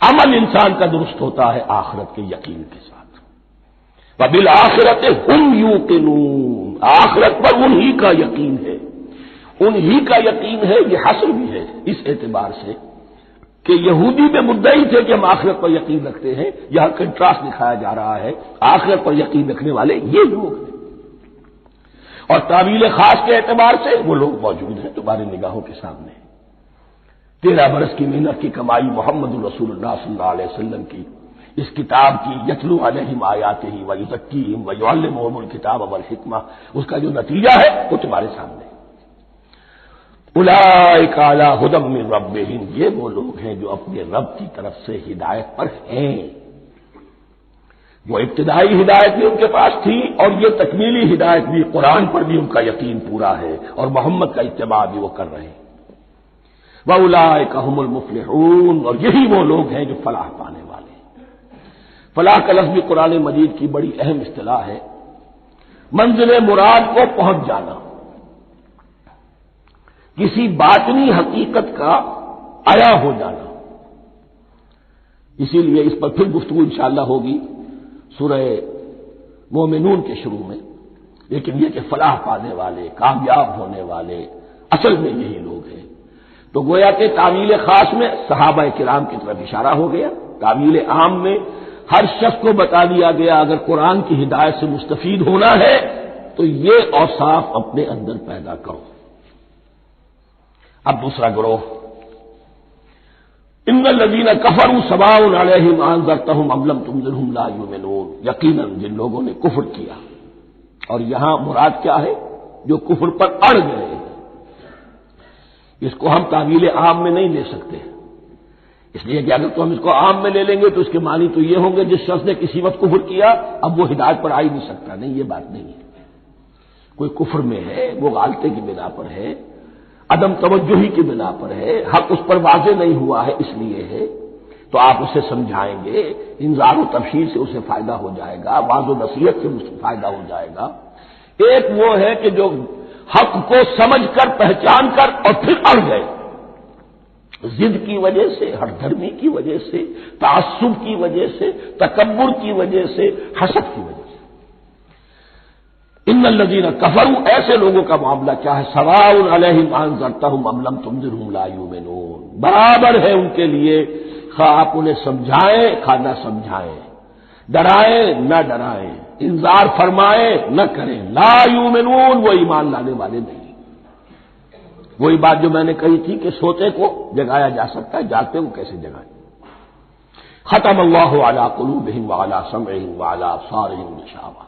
[SPEAKER 1] عمل انسان کا درست ہوتا ہے آخرت کے یقین کے ساتھ. وبالآخرۃ ہم یوقنون، آخرت پر انہی کا یقین ہے، انہی کا یقین ہے. یہ حصر بھی ہے اس اعتبار سے کہ یہودی میں مدعی تھے کہ ہم آخرت پر یقین رکھتے ہیں، یہاں کنٹراسٹ دکھایا جا رہا ہے آخرت پر یقین رکھنے والے یہ لوگ ہیں. اور تعویل خاص کے اعتبار سے وہ لوگ موجود ہیں تمہاری نگاہوں کے سامنے. 13 برس کی محنت کی کمائی محمد رسول اللہ صلی اللہ علیہ وسلم کی اس کتاب کی، یتلو علیہم آیاتہ ویزکیہم ویعلمہم الکتاب والحکمہ، اس کا جو نتیجہ ہے وہ تمہارے سامنے. اولئک علی ھدی من ربہم، یہ وہ لوگ ہیں جو اپنے رب کی طرف سے ہدایت پر ہیں. وہ ابتدائی ہدایت بھی ان کے پاس تھی اور یہ تکمیلی ہدایت بھی، قرآن پر بھی ان کا یقین پورا ہے اور محمد کا اتباع بھی وہ کر رہے ہیں. وَأُولَٰئِكَ هُمُ الْمُفْلِحُونَ، اور یہی وہ لوگ ہیں جو فلاح پانے والے ہیں. فلاح کا لفظ بھی قرآن مجید کی بڑی اہم اصطلاح ہے. منزل مراد کو پہنچ جانا، کسی باطنی حقیقت کا عیا ہو جانا. اسی لیے اس پر پھر گفتگو انشاءاللہ ہوگی سورہ مومنون کے شروع میں. لیکن یہ کہ فلاح پانے والے، کامیاب ہونے والے اصل میں یہی لوگ ہیں. تو گویا کہ تعویل خاص میں صحابہ کرام کی طرف اشارہ ہو گیا، تعویل عام میں ہر شخص کو بتا دیا گیا اگر قرآن کی ہدایت سے مستفید ہونا ہے تو یہ اوصاف اپنے اندر پیدا کرو. اب دوسرا گروہ، ان الذین کفروا سواء علیہم انذرتہم ام لم تنذرہم لا یؤمنون، یقیناً جن لوگوں نے کفر کیا، اور یہاں مراد کیا ہے؟ جو کفر پر اڑ گئے. اس کو ہم تعویل عام میں نہیں لے سکتے، اس لیے کہ اگر تو ہم اس کو عام میں لے لیں گے تو اس کے معنی تو یہ ہوں گے جس شخص نے کسی وقت کفر کیا اب وہ ہدایت پر آ ہی نہیں سکتا. نہیں، یہ بات نہیں ہے. کوئی کفر میں ہے، وہ غالطے کی بنا پر ہے، عدم توجہی کی بنا پر ہے، حق اس پر واضح نہیں ہوا ہے اس لیے ہے، تو آپ اسے سمجھائیں گے، انذار و تبشیر سے اسے فائدہ ہو جائے گا، واضح و نصیحت سے اسے فائدہ ہو جائے گا. ایک وہ ہے کہ جو حق کو سمجھ کر پہچان کر اور پھر اڑ گئے، ضد کی وجہ سے، ہٹ دھرمی کی وجہ سے، تعصب کی وجہ سے، تکبر کی وجہ سے، حسد کی وجہ سے. ان الذین کفروا، ایسے لوگوں کا معاملہ کیا ہے؟ سواء علیہم انذرتہم ام لم تنذرہم لا یؤمنون، برابر ہے ان کے لیے خواہ آپ انہیں سمجھائیں خواہ نہ سمجھائیں، ڈرائیں نہ ڈرائیں، انذار فرمائیں نہ کریں، لا یؤمنون، وہ ایمان لانے والے نہیں. وہی بات جو میں نے کہی تھی کہ سوتے کو جگایا جا سکتا ہے، جاگتے کو کیسے جگائیں. ختم اللہ علی قلوبہم وعلی سمعہم وعلی ابصارہم غشاوہ،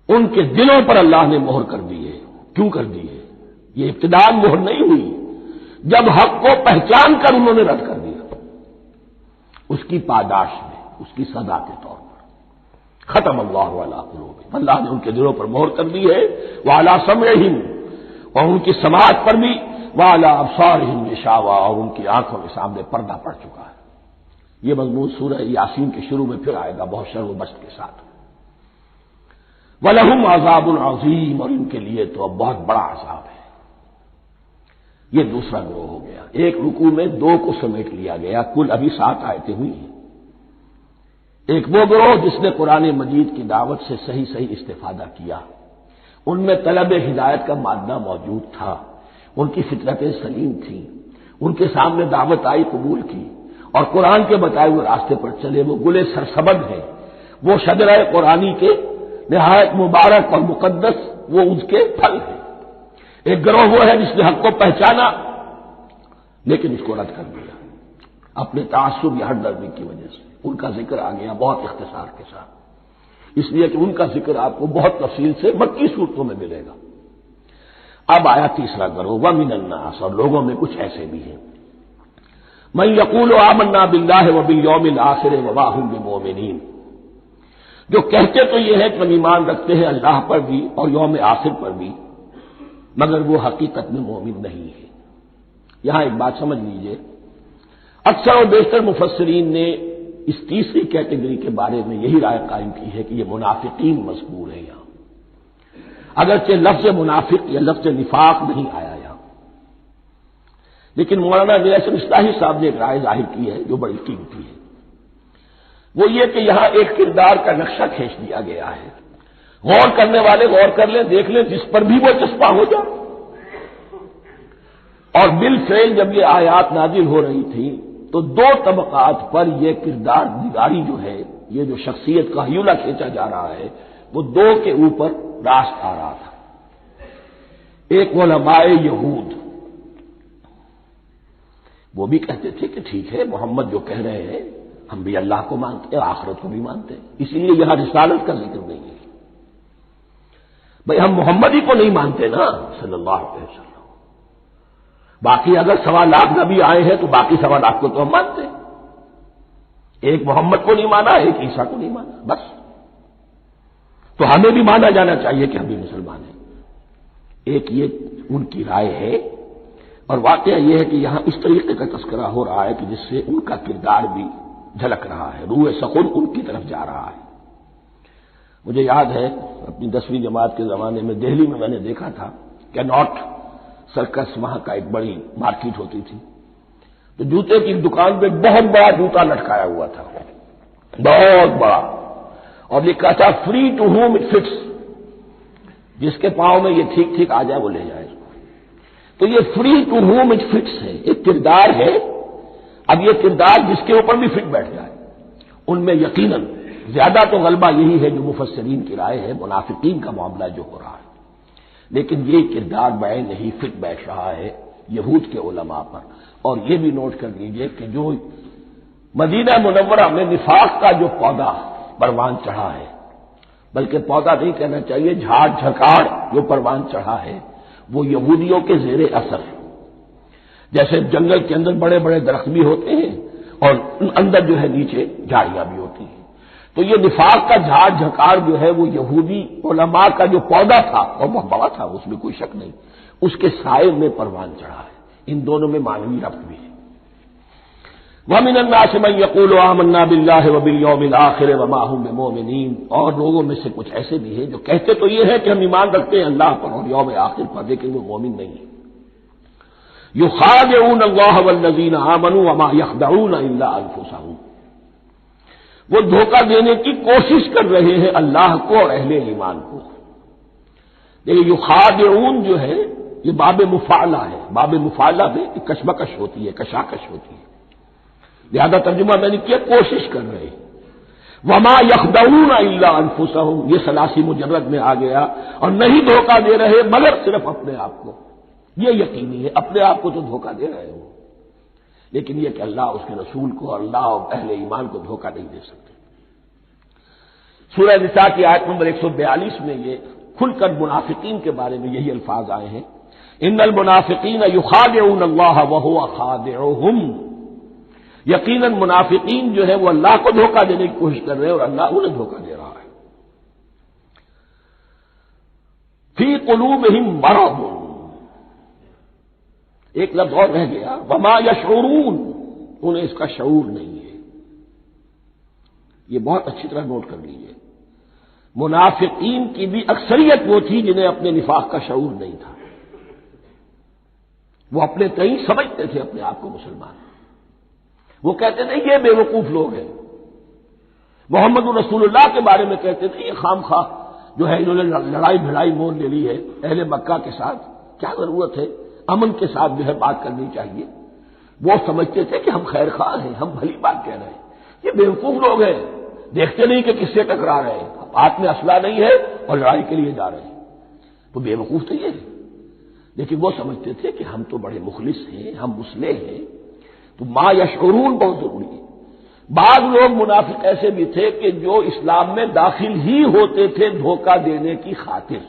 [SPEAKER 1] ان کے دلوں پر اللہ نے مہر کر دی ہے. کیوں کر دی ہے؟ یہ ابتداء مہر نہیں ہوئی، جب حق کو پہچان کر انہوں نے رد کر دیا، اس کی پاداش میں، اس کی سزا کے طور پر. ختم اللہ علی قلوبہم، اللہ نے ان کے دلوں پر مہر کر دی ہے، وعلی سمعہم، اور ان کی سماعت پر بھی، وعلی ابصارہم غشاوہ، اور ان کی آنکھوں کے سامنے پردہ پڑ چکا ہے. یہ مضمون سورہ یاسین کے شروع میں پھر آئے گا بہت شر و بست کے ساتھ. وَلَهُمْ عَذَابٌ عَظِيمٌ، اور ان کے لیے تو اب بہت بڑا عذاب ہے. یہ دوسرا گروہ ہو گیا. ایک رکوع میں 2 کو سمیٹ لیا گیا، کل ابھی 7 آیتیں ہوئی ہیں. ایک وہ گروہ جس نے قرآن مجید کی دعوت سے صحیح استفادہ کیا، ان میں طلب ہدایت کا مادہ موجود تھا، ان کی فطرتیں سلیم تھیں، ان کے سامنے دعوت آئی، قبول کی، اور قرآن کے بتائے ہوئے راستے پر چلے. وہ گلے سرسبد ہیں، وہ شجرہ قرآنی کے نہایت مبارک اور مقدس وہ اس کے پھل ہیں. ایک گروہ وہ ہے جس نے حق کو پہچانا لیکن اس کو رد کر دیا اپنے تعصب یا ہٹ درمی کی وجہ سے. ان کا ذکر آ گیا بہت اختصار کے ساتھ، اس لیے کہ ان کا ذکر آپ کو بہت تفصیل سے مکی صورتوں میں ملے گا. اب آیا تیسرا گروہ، وَمِنَ النَّاسِ، اور لوگوں میں کچھ ایسے بھی ہیں، مَن يَقُولُ آمَنَّا بِاللَّهِ وَبِالْيَوْمِ الْآخِرِ وَمَا هُم بِمُؤْمِنِينَ، جو کہتے تو یہ ہے کہ ہم ایمان رکھتے ہیں اللہ پر بھی اور یوم آخر پر بھی، مگر وہ حقیقت میں مومن نہیں ہے. یہاں ایک بات سمجھ لیجئے، اکثر و بیشتر مفسرین نے اس تیسری کیٹیگری کے بارے میں یہی رائے قائم کی ہے کہ یہ منافقین مذکور ہے. یہاں اگرچہ لفظ منافق یا لفظ نفاق نہیں آیا یہاں، لیکن مولانا نیاسر اصلاحی صاحب نے ایک رائے ظاہر کی ہے جو بڑی قیمتی ہے، وہ یہ کہ یہاں ایک کردار کا نقشہ کھینچ دیا گیا ہے، غور کرنے والے غور کر لیں، دیکھ لیں، جس پر بھی وہ چسپاں ہو جائے۔ اور بالفعل جب یہ آیات نازل ہو رہی تھی تو دو طبقات پر یہ کردار نگاری جو ہے، یہ جو شخصیت کا ہیولہ کھینچا جا رہا ہے، وہ دو کے اوپر راست آ رہا تھا۔ ایک علماء یہود، وہ بھی کہتے تھے کہ ٹھیک ہے محمد جو کہہ رہے ہیں ہم بھی اللہ کو مانتے ہیں، آخرت کو بھی مانتے ہیں، اسی لیے یہاں رسالت کا ذکر نہیں ہے۔ بھئی ہم محمد ہی کو نہیں مانتے نا صلی اللہ علیہ وسلم، باقی اگر 1.25 نبی آئے ہیں تو باقی 1.25 کو تو ہم مانتے ہیں، ایک محمد کو نہیں مانا، ایک عیسیٰ کو نہیں مانا، بس تو ہمیں بھی مانا جانا چاہیے کہ ہم بھی مسلمان ہیں۔ ایک یہ ان کی رائے ہے، اور واقعہ یہ ہے کہ یہاں اس طریقے کا تذکرہ ہو رہا ہے کہ جس سے ان کا کردار بھی جھلک رہا ہے، روح سخن ان کی طرف جا رہا ہے۔ مجھے یاد ہے اپنی 10ویں جماعت کے زمانے میں دہلی میں نے دیکھا تھا کہ ناٹ سرکس وہاں کا ایک بڑی مارکیٹ ہوتی تھی، تو جوتے کی دکان پہ بہت بڑا جوتا لٹکایا ہوا تھا، بہت بڑا، اور لکھا تھا free to home it fits, جس کے پاؤں میں یہ ٹھیک ٹھیک آ جائے وہ لے جائے۔ تو یہ free to home it fits ہے، ایک کردار ہے۔ اب یہ کردار جس کے اوپر بھی فٹ بیٹھ جائے، ان میں یقیناً زیادہ تو غلبہ یہی ہے جو مفسرین کی رائے ہے، منافقین کا معاملہ جو ہو رہا ہے، لیکن یہ کردار بعین نہیں فٹ بیٹھ رہا ہے یہود کے علماء پر۔ اور یہ بھی نوٹ کر لیجئے کہ جو مدینہ منورہ میں نفاق کا جو پودا پروان چڑھا ہے، بلکہ پودا نہیں کہنا چاہیے، جھاڑ جھکاڑ جو پروان چڑھا ہے، وہ یہودیوں کے زیر اثر، جیسے جنگل کے اندر بڑے بڑے درخت بھی ہوتے ہیں اور اندر جو ہے نیچے جھاڑیاں بھی ہوتی ہیں، تو یہ نفاق کا جھاڑ جھکاڑ جو ہے وہ یہودی علماء کا جو پودا تھا اور بہت بڑا تھا، اس میں کوئی شک نہیں، اس کے سائے میں پروان چڑھا ہے۔ ان دونوں میں معنوی ربط بھی ہے۔ وَمِنَ النَّاسِ مَن يَقُولُ آمَنَّا بِاللَّهِ وَبِالْيَوْمِ الْآخِرِ وَمَا هُم بِمُؤْمِنِينَ، اور لوگوں میں سے کچھ ایسے بھی ہیں جو کہتے تو یہ ہے کہ ہم ایمان رکھتے ہیں اللہ پر اور یوم آخر پر، لیکن وہ مومن نہیں ہیں۔ يُخَادِعُونَ اللَّهَ وَالَّذِينَ آمَنُوا وَمَا يَخْدَعُونَ إِلَّا أَنفُسَهُمْ، وہ دھوکہ دینے کی کوشش کر رہے ہیں اللہ کو اور اہل ایمان کو۔ لیکن یخادعون جو ہے یہ باب مفعلہ ہے، باب مفعلہ میں کشمکش ہوتی ہے، کشاکش ہوتی ہے، لہذا ترجمہ میں نے کیا کوشش کر رہے ہیں۔ وما یخدعون الا انفسهم، یہ ثلاثی مجرد میں آ گیا، اور نہیں دھوکہ دے رہے مگر صرف اپنے آپ کو، یہ یقینی ہے اپنے آپ کو تو دھوکہ دے رہے ہو، لیکن یہ کہ اللہ اس کے رسول کو اور اللہ اور اہل ایمان کو دھوکہ نہیں دے سکتے۔ سورہ نساء کی آیت نمبر 142 میں یہ کھل کر منافقین کے بارے میں یہی الفاظ آئے ہیں، ان المنافقین یخادعون اللہ وہو خادعهم، یقیناً منافقین جو ہے وہ اللہ کو دھوکہ دینے کی کوشش کر رہے ہیں اور اللہ انہیں دھوکہ دے رہا ہے۔ فی قلوبہم مرض، ایک لفظ اور رہ گیا، وما یشعرون، انہیں اس کا شعور نہیں ہے۔ یہ بہت اچھی طرح نوٹ کر لیجیے، منافقین کی بھی اکثریت وہ تھی جنہیں اپنے نفاق کا شعور نہیں تھا، وہ اپنے تئیں سمجھتے تھے اپنے آپ کو مسلمان، وہ کہتے تھے یہ بے وقوف لوگ ہیں، محمد رسول اللہ کے بارے میں کہتے تھے یہ خام خواہ جو ہے انہوں نے لڑائی بھڑائی مول لے لی ہے اہل مکہ کے ساتھ، کیا ضرورت ہے، امن کے ساتھ جو ہے بات کرنی چاہیے۔ وہ سمجھتے تھے کہ ہم خیر خواہ ہیں، ہم بھلی بات کہہ رہے ہیں، یہ بے وقوف لوگ ہیں، دیکھتے نہیں کہ کس سے ٹکرا رہے ہیں، ہاتھ میں اسلحہ نہیں ہے اور لڑائی کے لیے جا رہے ہیں، تو بے وقوف تو یہ ہے۔ لیکن وہ سمجھتے تھے کہ ہم تو بڑے مخلص ہیں، ہم مسلح ہیں، تو ما یشعرون بہت ضروری ہے۔ بعض لوگ منافق ایسے بھی تھے کہ جو اسلام میں داخل ہی ہوتے تھے دھوکہ دینے کی خاطر،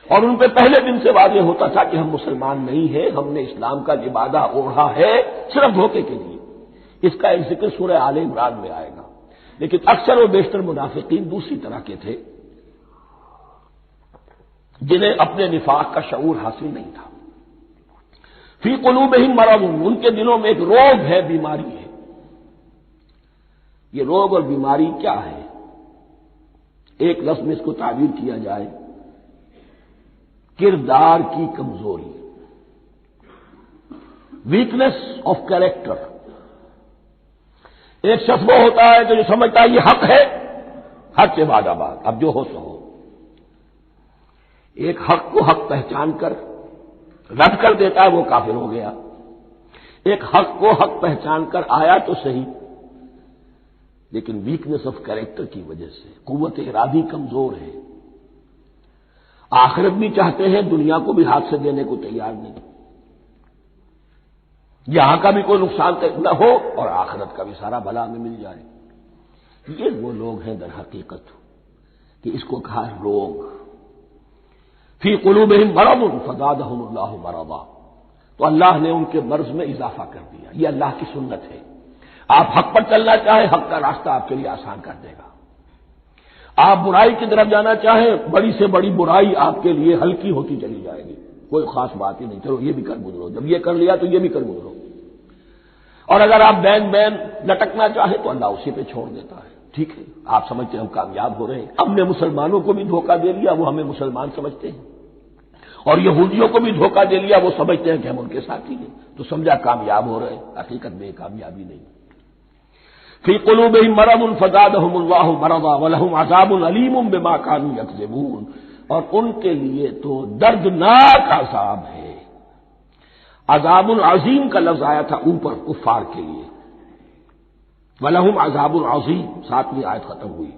[SPEAKER 1] اور ان پہ پہلے دن سے واضح ہوتا تھا کہ ہم مسلمان نہیں ہیں، ہم نے اسلام کا لبادہ اوڑھا ہے صرف دھوکے کے لیے۔ اس کا ایک ذکر سورہ آل عمران میں آئے گا، لیکن اکثر و بیشتر منافقین دوسری طرح کے تھے جنہیں اپنے نفاق کا شعور حاصل نہیں تھا۔ فی قلوبہم مرض، ان کے دلوں میں ایک روگ ہے، بیماری ہے۔ یہ روگ اور بیماری کیا ہے؟ ایک لفظ میں اس کو تعبیر کیا جائے، کردار کی کمزوری۔ Weakness of character. ایک شخص وہ ہوتا ہے کہ جو سمجھتا ہے یہ حق ہے، حق کے بعد آباد، اب جو ہو سو ہو. ایک حق کو حق پہچان کر رد کر دیتا ہے، وہ کافر ہو گیا. ایک حق کو حق پہچان کر آیا تو صحیح، لیکن ویکنیس آف کیریکٹر کی وجہ سے قوت ارادی کمزور ہے. آخرت بھی چاہتے ہیں، دنیا کو بھی ہاتھ سے دینے کو تیار نہیں. یہاں کا بھی کوئی نقصان نہ ہو اور آخرت کا بھی سارا بھلا ہمیں مل جائے. یہ وہ لوگ ہیں در حقیقت کہ اس کو کہا روگ. فی قلوبہم مرض فزادہم اللہ مرضا، تو اللہ نے ان کے مرض میں اضافہ کر دیا. یہ اللہ کی سنت ہے. آپ حق پر چلنا چاہیں، حق کا راستہ آپ کے لیے آسان کر دے گا. آپ برائی کی طرف جانا چاہیں، بڑی سے بڑی برائی آپ کے لیے ہلکی ہوتی چلی جائے گی. کوئی خاص بات ہی نہیں، چلو یہ بھی کر گزرو، جب یہ کر لیا تو یہ بھی کر گزرو. اور اگر آپ بین لٹکنا چاہیں تو اللہ اسی پہ چھوڑ دیتا ہے. ٹھیک ہے، آپ سمجھتے ہیں ہم کامیاب ہو رہے ہیں. ہم نے مسلمانوں کو بھی دھوکہ دے لیا، وہ ہمیں مسلمان سمجھتے ہیں. اور یہودیوں کو بھی دھوکہ دے لیا، وہ سمجھتے ہیں کہ ہم ان کے ساتھی ہیں، تو سمجھا کامیاب ہو رہے ہیں. حقیقت میں کامیابی نہیں. فی قلوبہم مرض فزادہم اللہ مرضا ولہم عذاب علیم بما کانوا یکذبون، اور ان کے لیے تو دردناک عذاب ہے. عذاب العظیم کا لفظ آیا تھا اوپر کفار کے لیے، وَلَهُمْ عَذَابٌ عَظِيمٌ 7ویں آیت ختم ہوئی.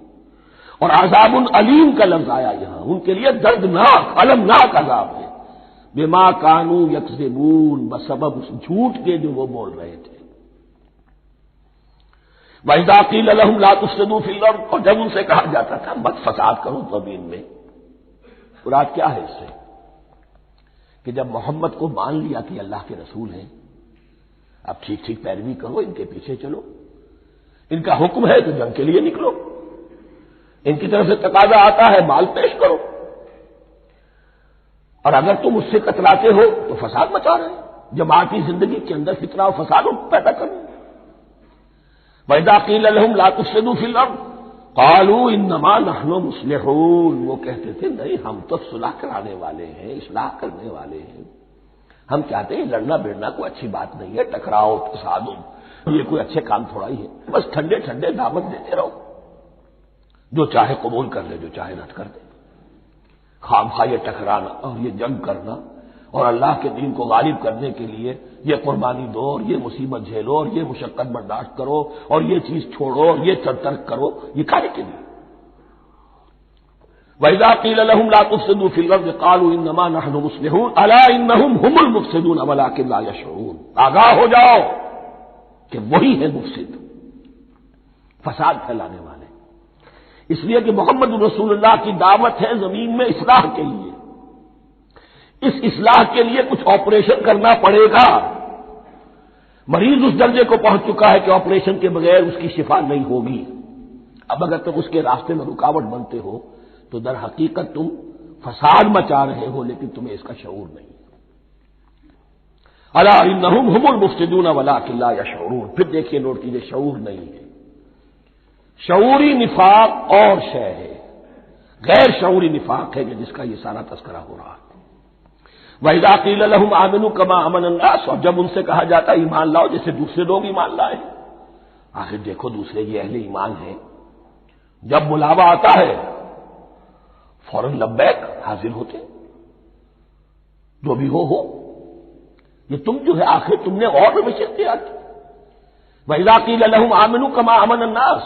[SPEAKER 1] اور عذاب علیم کا لفظ آیا یہاں، ان کے لیے دردناک المناک عذاب ہے. بما کانوا یکذبون، بسبب اس جھوٹ کے جو وہ بول رہے تھے. وَإِذَا قِيلَ لَهُمْ لَا تُفْسِدُوا فِي الْأَرْضِ، اور جب ان سے کہا جاتا تھا مت فساد کرو زمین میں. مراد کیا ہے اس سے؟ کہ جب محمد کو مان لیا کہ اللہ کے رسول ہیں، اب ٹھیک ٹھیک پیروی کرو، ان کے پیچھے چلو. ان کا حکم ہے تو جنگ کے لیے نکلو. ان کی طرف سے تقاضا آتا ہے مال پیش کرو. اور اگر تم اس سے کتراتے ہو تو فساد مچا رہے ہیں، جماعتی زندگی کے اندر فتنہ و فساد پیدا کرو. وَإِذَا قِيلَ لَهُمْ لَا تُفْسِدُوا فِي الْأَرْضِ قَالُوا إِنَّمَا نَحْنُ مُصْلِحُونَ، وہ کہتے تھے نہیں ہم تو صلح کرانے والے ہیں، اصلاح کرنے والے ہیں. ہم چاہتے ہیں لڑنا بڑنا کوئی اچھی بات نہیں ہے، ٹکراؤ تصادم یہ کوئی اچھے کام تھوڑا ہی ہے. بس ٹھنڈے ٹھنڈے دعوت دیتے رہو، جو چاہے قبول کر لے، جو چاہے رد کر دے. خواہ یہ ٹکرانا اور یہ جنگ کرنا اور اللہ کے دین کو غالب کرنے کے لیے یہ قربانی دو اور یہ مصیبت جھیلو اور یہ مشقت برداشت کرو اور یہ چیز چھوڑو اور یہ ترک کرو، یہ کانے کے لیے. وَإِذَا قِيلَ لَهُمْ لَا تُفْسِدُوا فِي الْأَرْضِ قَالُوا إِنَّمَا نَحْنُ مُصْلِحُونَ أَلَا إِنَّهُمْ هُمُ الْمُفْسِدُونَ وَلَٰكِن لَّا يَشْعُرُونَ. آگاہ ہو جاؤ کہ وہی ہے مفسد، فساد پھیلانے والے. اس لیے کہ محمد رسول اللہ کی دعوت ہے زمین میں اصلاح کے لیے. اس اصلاح کے لیے کچھ آپریشن کرنا پڑے گا. مریض اس درجے کو پہنچ چکا ہے کہ آپریشن کے بغیر اس کی شفا نہیں ہوگی. اب اگر تم اس کے راستے میں رکاوٹ بنتے ہو تو در حقیقت تم فساد مچا رہے ہو، لیکن تمہیں اس کا شعور نہیں. الا انہم هم المفسدون ولکن لا یشعرون. پھر دیکھیے نوٹ کیجیے، شعور نہیں ہے. شعوری نفاق اور شے ہے، غیر شعوری نفاق ہے کہ جس کا یہ سارا تذکرہ ہو رہا ہے. وَإِذَا قِيلَ لَهُمْ آمِنُوا كَمَا آمَنَ النَّاسُ، اور جب ان سے کہا جاتا ہے ایمان لاؤ جیسے دوسرے لوگ ایمان لائے. آخر دیکھو دوسرے یہ اہل ایمان ہیں، جب بلاوا آتا ہے فوراً لبیک حاضر ہوتے، جو بھی ہو. یہ تم جو ہے آخر تم نے اور روش اختیار کی. وَإِذَا قِيلَ لَهُمْ آمِنُوا كَمَا آمَنَ النَّاسُ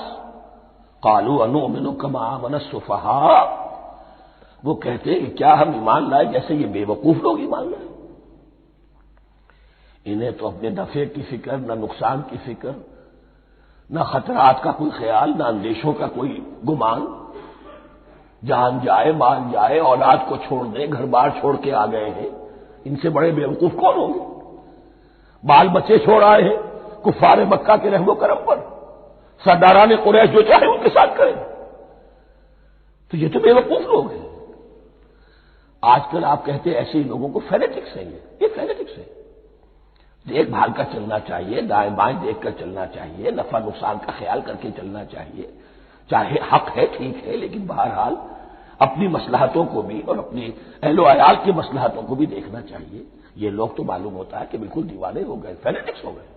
[SPEAKER 1] قَالُوا أَنُؤْمِنُ كَمَا آمَنَ السُّفَهَاءُ. وہ کہتے ہیں کہ کیا ہم ایمان لائے جیسے یہ بے وقوف لوگ ایمان لائے. انہیں تو اپنے نفع کی فکر، نہ نقصان کی فکر، نہ خطرات کا کوئی خیال، نہ اندیشوں کا کوئی گمان. جان جائے، مال جائے، اولاد کو چھوڑ دیں، گھر بار چھوڑ کے آ گئے ہیں. ان سے بڑے بے وقوف کون ہوں گے؟ بال بچے چھوڑ آئے ہیں کفار مکہ کے رحم و کرم پر، سرداران قریش جو چاہے ان کے ساتھ کریں. تو یہ تو بے وقوف لوگ ہیں. آج کل آپ کہتے ہیں ایسے لوگوں کو فینیٹکس ہیں. یہ فینیٹکس ہے. دیکھ بھال کر چلنا چاہیے، دائیں بائیں دیکھ کر چلنا چاہیے، نفع نقصان کا خیال کر کے چلنا چاہیے. چاہے حق ہے ٹھیک ہے، لیکن بہرحال اپنی مصلحتوں کو بھی اور اپنی اہل و عیال کی مصلحتوں کو بھی دیکھنا چاہیے. یہ لوگ تو معلوم ہوتا ہے کہ بالکل دیوانے ہو گئے، فینیٹکس ہو گئے.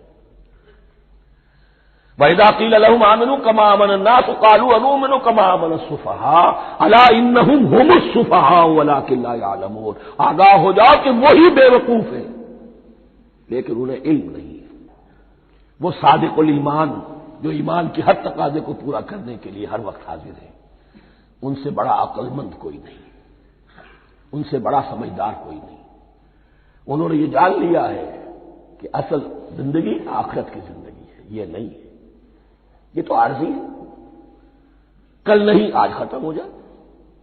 [SPEAKER 1] وَإِذَا قِيلَ لَهُمْ آمِنُوا كَمَا آمَنَ النَّاسُ قَالُوا أَنُؤْمِنُ كَمَا آمَنَ السُّفَهَاءُ أَلَا إِنَّهُمْ هُمُ السُّفَهَاءُ وَلَٰكِن لَّا يَعْلَمُونَ. آگاہ ہو جاؤ کہ وہی بے وقوف ہیں لیکن انہیں علم نہیں ہے. وہ صادق الایمان جو ایمان کی ہر تقاضے کو پورا کرنے کے لیے ہر وقت حاضر ہے، ان سے بڑا عقل مند کوئی نہیں، ان سے بڑا سمجھدار کوئی نہیں. انہوں نے یہ جان لیا ہے کہ اصل زندگی آخرت کی زندگی ہے، یہ نہیں ہے. یہ تو عارضی ہے، کل نہیں آج ختم ہو جائے،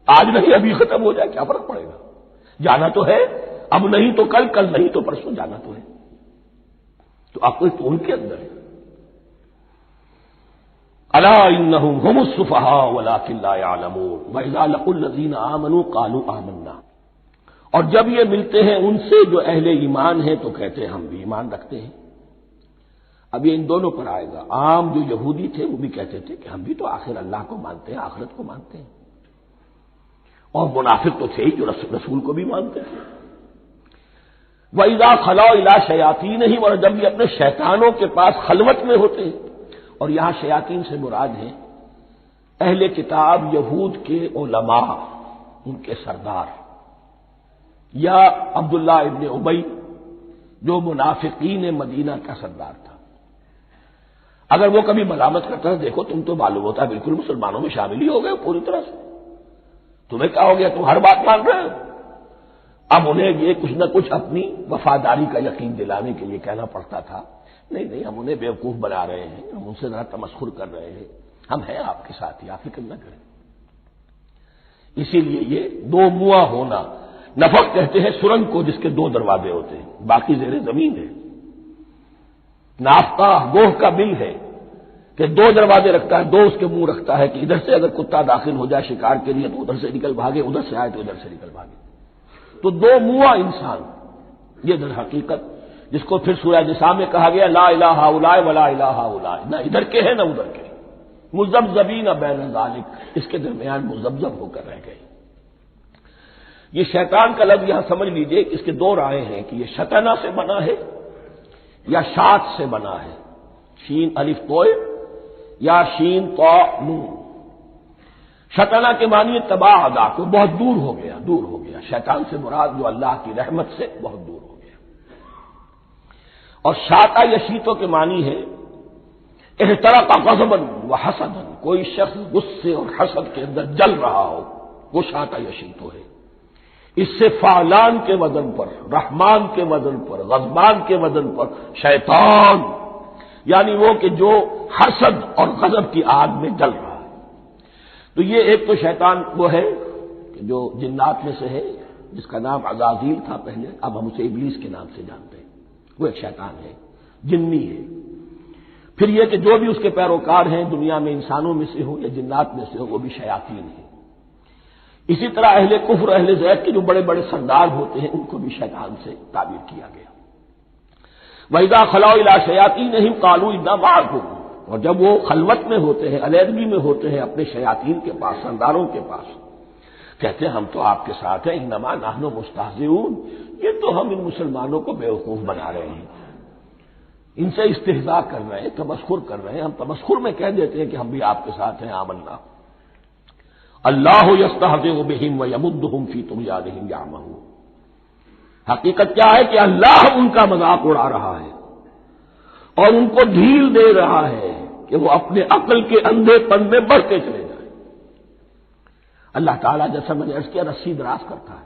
[SPEAKER 1] آج نہیں ابھی ختم ہو جائے، کیا فرق پڑے گا؟ جانا تو ہے، اب نہیں تو کل، کل نہیں تو پرسوں جانا تو ہے. تو عقل تو ان کے اندر ہے. الا انہم هم السفہاء ولکن لا یعلمون واذا لقوا الذین آمنوا قالوا آمنا. اور جب یہ ملتے ہیں ان سے جو اہل ایمان ہیں تو کہتے ہیں ہم بھی ایمان رکھتے ہیں. اب یہ ان دونوں پر آئے گا. عام جو یہودی تھے وہ بھی کہتے تھے کہ ہم بھی تو آخر اللہ کو مانتے ہیں، آخرت کو مانتے ہیں. اور منافق تو تھے ہی جو رسول کو بھی مانتے تھے. وَإِذَا خَلَوْا إِلَىٰ شَيَاطِینِهِمْ. اور جب یہ اپنے شیطانوں کے پاس خلوت میں ہوتے ہیں، اور یہاں شیاطین سے مراد ہیں اہل کتاب یہود کے علماء، ان کے سردار، یا عبداللہ ابن ابی جو منافقین مدینہ کا سردار تھا. اگر وہ کبھی ملامت کرتا ہے دیکھو تم تو معلوم ہوتا ہے بالکل مسلمانوں میں شامل ہی ہو گئے پوری طرح سے، تمہیں کیا ہو گیا، تم ہر بات مان رہے ہو. اب انہیں یہ کچھ نہ کچھ اپنی وفاداری کا یقین دلانے کے لیے کہنا پڑتا تھا. نہیں ہم انہیں بیوقوف بنا رہے ہیں، ہم ان سے ذرا تمسخر کر رہے ہیں، ہم ہیں آپ کے ساتھ ہی، آپ فکر نہ کریں. اسی لیے یہ دو منہ ہونا، نفق کہتے ہیں سرنگ کو جس کے دو دروازے ہوتے ہیں، باقی زیر زمین ہے. نافقہ گوہ کا بل ہے کہ دو دروازے رکھتا ہے، دو اس کے منہ رکھتا ہے کہ ادھر سے اگر کتا داخل ہو جائے شکار کے لیے تو ادھر سے نکل بھاگے، ادھر سے آئے تو ادھر سے نکل بھاگے. تو دو منہ انسان، یہ در حقیقت جس کو پھر سورہ نساء میں کہا گیا لا الہ الا ولا الہ الا، نہ ادھر کے ہیں نہ ادھر کے، مذبذبین بین ذلک، اس کے درمیان مذبذب ہو کر رہ گئے. یہ شیطان کا لفظ یہاں سمجھ لیجئے کہ اس کے دو رائے ہیں کہ یہ شطنہ سے بنا ہے یا شات سے بنا ہے، شین الف توئے یا شین طا نون. شطنہ کے معنی تباہ ادا کو بہت دور ہو گیا، دور ہو گیا. شیطان سے مراد جو اللہ کی رحمت سے بہت دور ہو گیا. اور شاتا یا شیتوں کے معنی ہے احترق غضبا وحسدا، کوئی شخص غصے اور حسد کے اندر جل رہا ہو، وہ شاتا یا شیتو ہے. اس سے فعلان کے وزن پر، رحمان کے وزن پر، غضبان کے وزن پر شیطان، یعنی وہ کہ جو حسد اور غضب کی آگ میں جل رہا ہے. تو یہ ایک تو شیطان وہ ہے کہ جو جنات میں سے ہے، جس کا نام عزازیل تھا پہلے، اب ہم اسے ابلیس کے نام سے جانتے ہیں. وہ ایک شیطان ہے، جنی ہے. پھر یہ کہ جو بھی اس کے پیروکار ہیں دنیا میں انسانوں میں سے ہو یا جنات میں سے ہو، وہ بھی شیاطین ہیں. اسی طرح اہل کفر، اہل زیغ کے جو بڑے بڑے سردار ہوتے ہیں ان کو بھی شیطان سے تعبیر کیا گیا. وَإِذَا خَلَوْا إِلَىٰ شَيَاطِینِهِمْ قَالُوا إِنَّا مَعَكُمْ. اور جب وہ خلوت میں ہوتے ہیں، علیحدگی میں ہوتے ہیں اپنے شیاطین کے پاس، سرداروں کے پاس، کہتے ہیں ہم تو آپ کے ساتھ ہیں. انما نحن مستہزئون، یہ تو ہم ان مسلمانوں کو بیوقوف بنا رہے ہیں، ان سے استہزاء کر رہے ہیں، تمسخر کر رہے ہیں. ہم تمسخر میں کہہ دیتے ہیں کہ ہم بھی آپ کے ساتھ ہیں. آمنا. اللہ یستہزئ بہم ویمدہم فی طغیانہم یعمہون. حقیقت کیا ہے کہ اللہ ان کا مذاق اڑا رہا ہے اور ان کو ڈھیل دے رہا ہے کہ وہ اپنے عقل کے اندھے پن میں بڑھتے چلے جائیں. اللہ تعالیٰ جیسا میں نے عرض کیا رسی دراز کرتا ہے.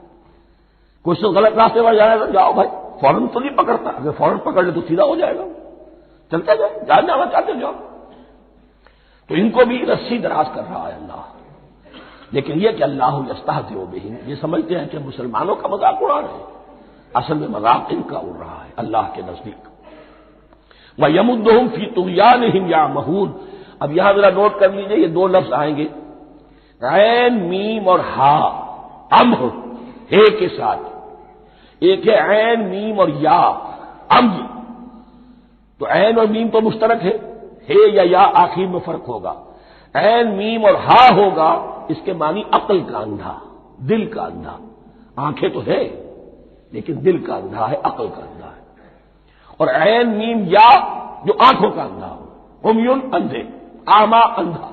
[SPEAKER 1] کچھ تو غلط راستے پر جانا تو جاؤ بھائی، فوراً تو نہیں پکڑتا، اگر فوراً پکڑ لے تو سیدھا ہو جائے گا. چلتے جاؤ، جانا چاہتے جاؤ. تو ان کو بھی رسی دراز کر رہا ہے اللہ. لیکن یہ کہ اللہ یستہزئ بہم، یہ سمجھتے ہیں کہ مسلمانوں کا مذاق اڑا رہے ہیں، اصل میں مذاق ان کا اڑ رہا ہے اللہ کے نزدیک. وَيَمُدُّهُمْ فِي طُغْيَانِهِمْ يَعْمَهُونَ. اب یہاں ذرا نوٹ کر لیجئے یہ دو لفظ آئیں گے، عین میم اور ہا، امر ہے کے ساتھ. ایک ہے عین میم اور یا، امر. تو عین اور میم تو مشترک ہے یا آخر میں فرق ہوگا. عین میم اور ہا ہوگا، اس کے معنی عقل کا اندھا. دل کا اندھا، آنکھیں تو ہے لیکن دل کا اندھا ہے، عقل کا اندھا ہے. اور عین میم یا جو آنکھوں کا اندھا ہو، عمیٌ اندھے، اعمیٰ اندھا.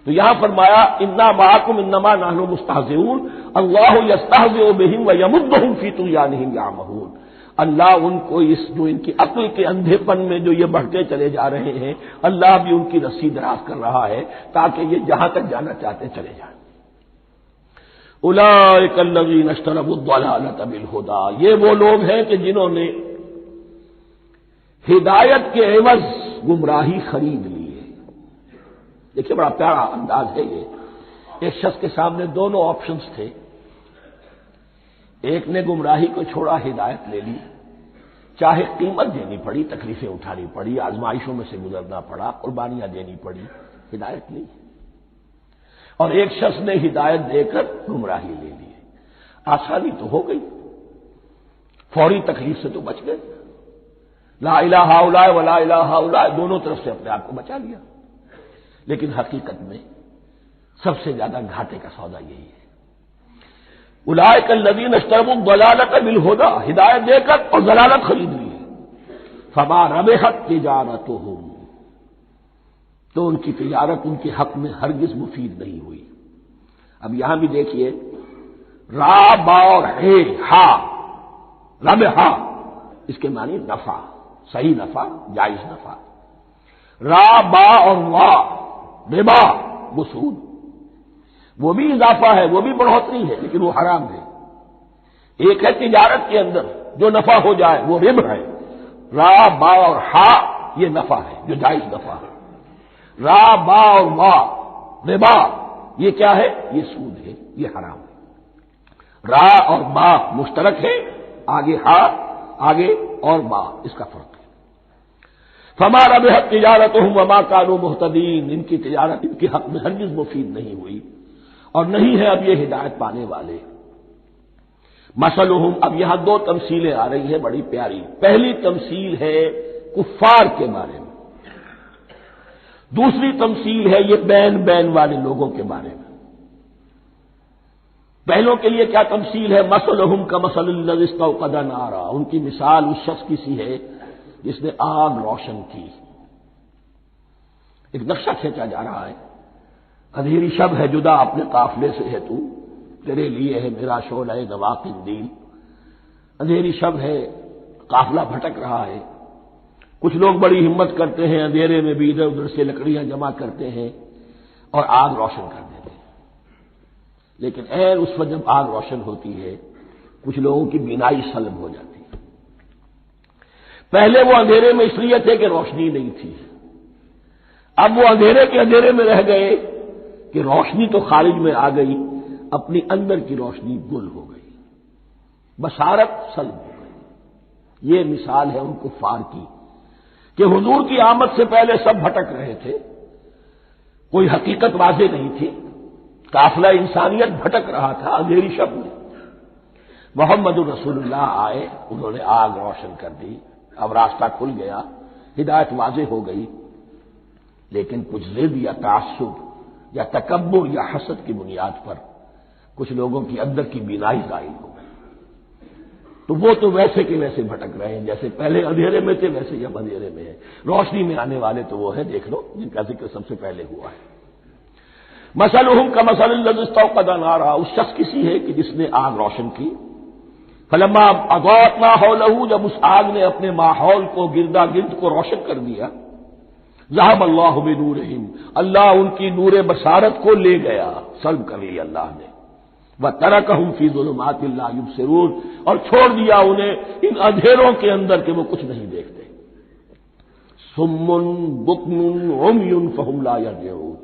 [SPEAKER 1] تو یہاں فرمایا انا معکم انما نحن مستہزئون اللہ یستہزئ بہم ویمدہم فی طغیانہم یعمہون. اللہ ان کو اس جو ان کی عقل کے اندھے پن میں جو یہ بڑھتے چلے جا رہے ہیں، اللہ بھی ان کی رسی دراز کر رہا ہے تاکہ یہ جہاں تک جانا چاہتے چلے جائیں. اولئک الذین اشتروا الضلالۃ بالہدی، یہ وہ لوگ ہیں کہ جنہوں نے ہدایت کے عوض گمراہی خرید لی ہے. دیکھیے بڑا پیارا انداز ہے یہ. ایک شخص کے سامنے دونوں آپشنز تھے، ایک نے گمراہی کو چھوڑا، ہدایت لے لی، چاہے قیمت دینی پڑی، تکلیفیں اٹھانی پڑی، آزمائشوں میں سے گزرنا پڑا، قربانیاں دینی پڑی، ہدایت لی. اور ایک شخص نے ہدایت دے کر گمراہی لے لی. آسانی تو ہو گئی، فوری تکلیف سے تو بچ گئے، لا الہ ہؤلاء ولا الہ ہؤلاء دونوں طرف سے اپنے آپ کو بچا لیا. لیکن حقیقت میں سب سے زیادہ گھاٹے کا سودا یہی ہے. اولئک الذین اشتروا الضلالۃ بالہدی، ہدایت دے کر اور ضلالت خرید لی، فما ربحت تجارتہم، تو ان کی تجارت ان کے حق میں ہرگز مفید نہیں ہوئی. اب یہاں بھی دیکھیے را با اور ہے ہا، ربحا اس کے معنی نفع، صحیح نفع، جائز نفع. را با اور وا ربا وہ سود، وہ بھی اضافہ ہے، وہ بھی بڑھوتری ہے لیکن وہ حرام ہے. ایک ہے تجارت کے اندر جو نفع ہو جائے وہ ربح ہے، را با اور ہا یہ نفع ہے جو جائز نفع ہے. را با اور وا ربا یہ کیا ہے؟ یہ سود ہے، یہ حرام ہے. را اور با مشترک ہے، آگے ہا آگے اور با اس کا فرق ہے. فما ربحت تجارتہم وما کانوا مہتدین، ان کی تجارت ان کے حق میں ہرگز مفید نہیں ہوئی اور نہیں ہے اب یہ ہدایت پانے والے. مثلہم، اب یہاں دو تمثیلیں آ رہی ہیں بڑی پیاری. پہلی تمثیل ہے کفار کے بارے میں، دوسری تمثیل ہے یہ بین والے لوگوں کے بارے میں. پہلوں کے لیے کیا تمثیل ہے؟ مثلہم کمثل الذی استوقد نارا، ان کی مثال اس شخص کی سی ہے جس نے آگ روشن کی. ایک نقشہ کھینچا جا رہا ہے، اندھیری شب ہے جدا اپنے قافلے سے ہے تو، تیرے لیے ہے میرا شعلہ نوا قندیل. اندھیری شب ہے، قافلہ بھٹک رہا ہے. کچھ لوگ بڑی ہمت کرتے ہیں، اندھیرے میں بھی ادھر ادھر سے لکڑیاں جمع کرتے ہیں اور آگ روشن کر دیتے ہیں. لیکن عین اس وقت جب آگ روشن ہوتی ہے کچھ لوگوں کی بینائی سلب ہو جاتی ہے. پہلے وہ اندھیرے میں اس لیے تھے کہ روشنی نہیں تھی، اب وہ اندھیرے کے اندھیرے میں رہ گئے کہ روشنی تو خارج میں آ گئی، اپنی اندر کی روشنی گل ہو گئی، بصارت سلب ہو گئی. یہ مثال ہے ان کفار کی کہ حضور کی آمد سے پہلے سب بھٹک رہے تھے، کوئی حقیقت واضح نہیں تھی، قافلہ انسانیت بھٹک رہا تھا اندھیری شب میں. محمد الرسول اللہ آئے، انہوں نے آگ روشن کر دی، اب راستہ کھل گیا، ہدایت واضح ہو گئی. لیکن کچھ ضد یا تعصب یا تکبر یا حسد کی بنیاد پر کچھ لوگوں کی اندر کی بینائی ظاہر ہو گئی، تو وہ تو ویسے کے ویسے بھٹک رہے ہیں جیسے پہلے اندھیرے میں تھے، ویسے اب اندھیرے میں ہے. روشنی میں آنے والے تو وہ ہیں، دیکھ لو جن کا ذکر سب سے پہلے ہوا ہے. مثلہم کمثل الذی استوقد نارا، اس شخص کی سی ہے کہ جس نے آگ روشن کی. فلما اضاءت ما حولہ، جب اس آگ نے اپنے ماحول کو گردا گرد کو روشن کر دیا، ذهب اللہ بنورہم، اللہ ان کی نور بصارت کو لے گیا، سلب کر لیا اللہ نے. وترکہم فی ظلمات لا یبصرون، اور چھوڑ دیا انہیں ان اندھیروں کے اندر کہ وہ کچھ نہیں دیکھتے. صم بکم عمی فہم لا یرجعون،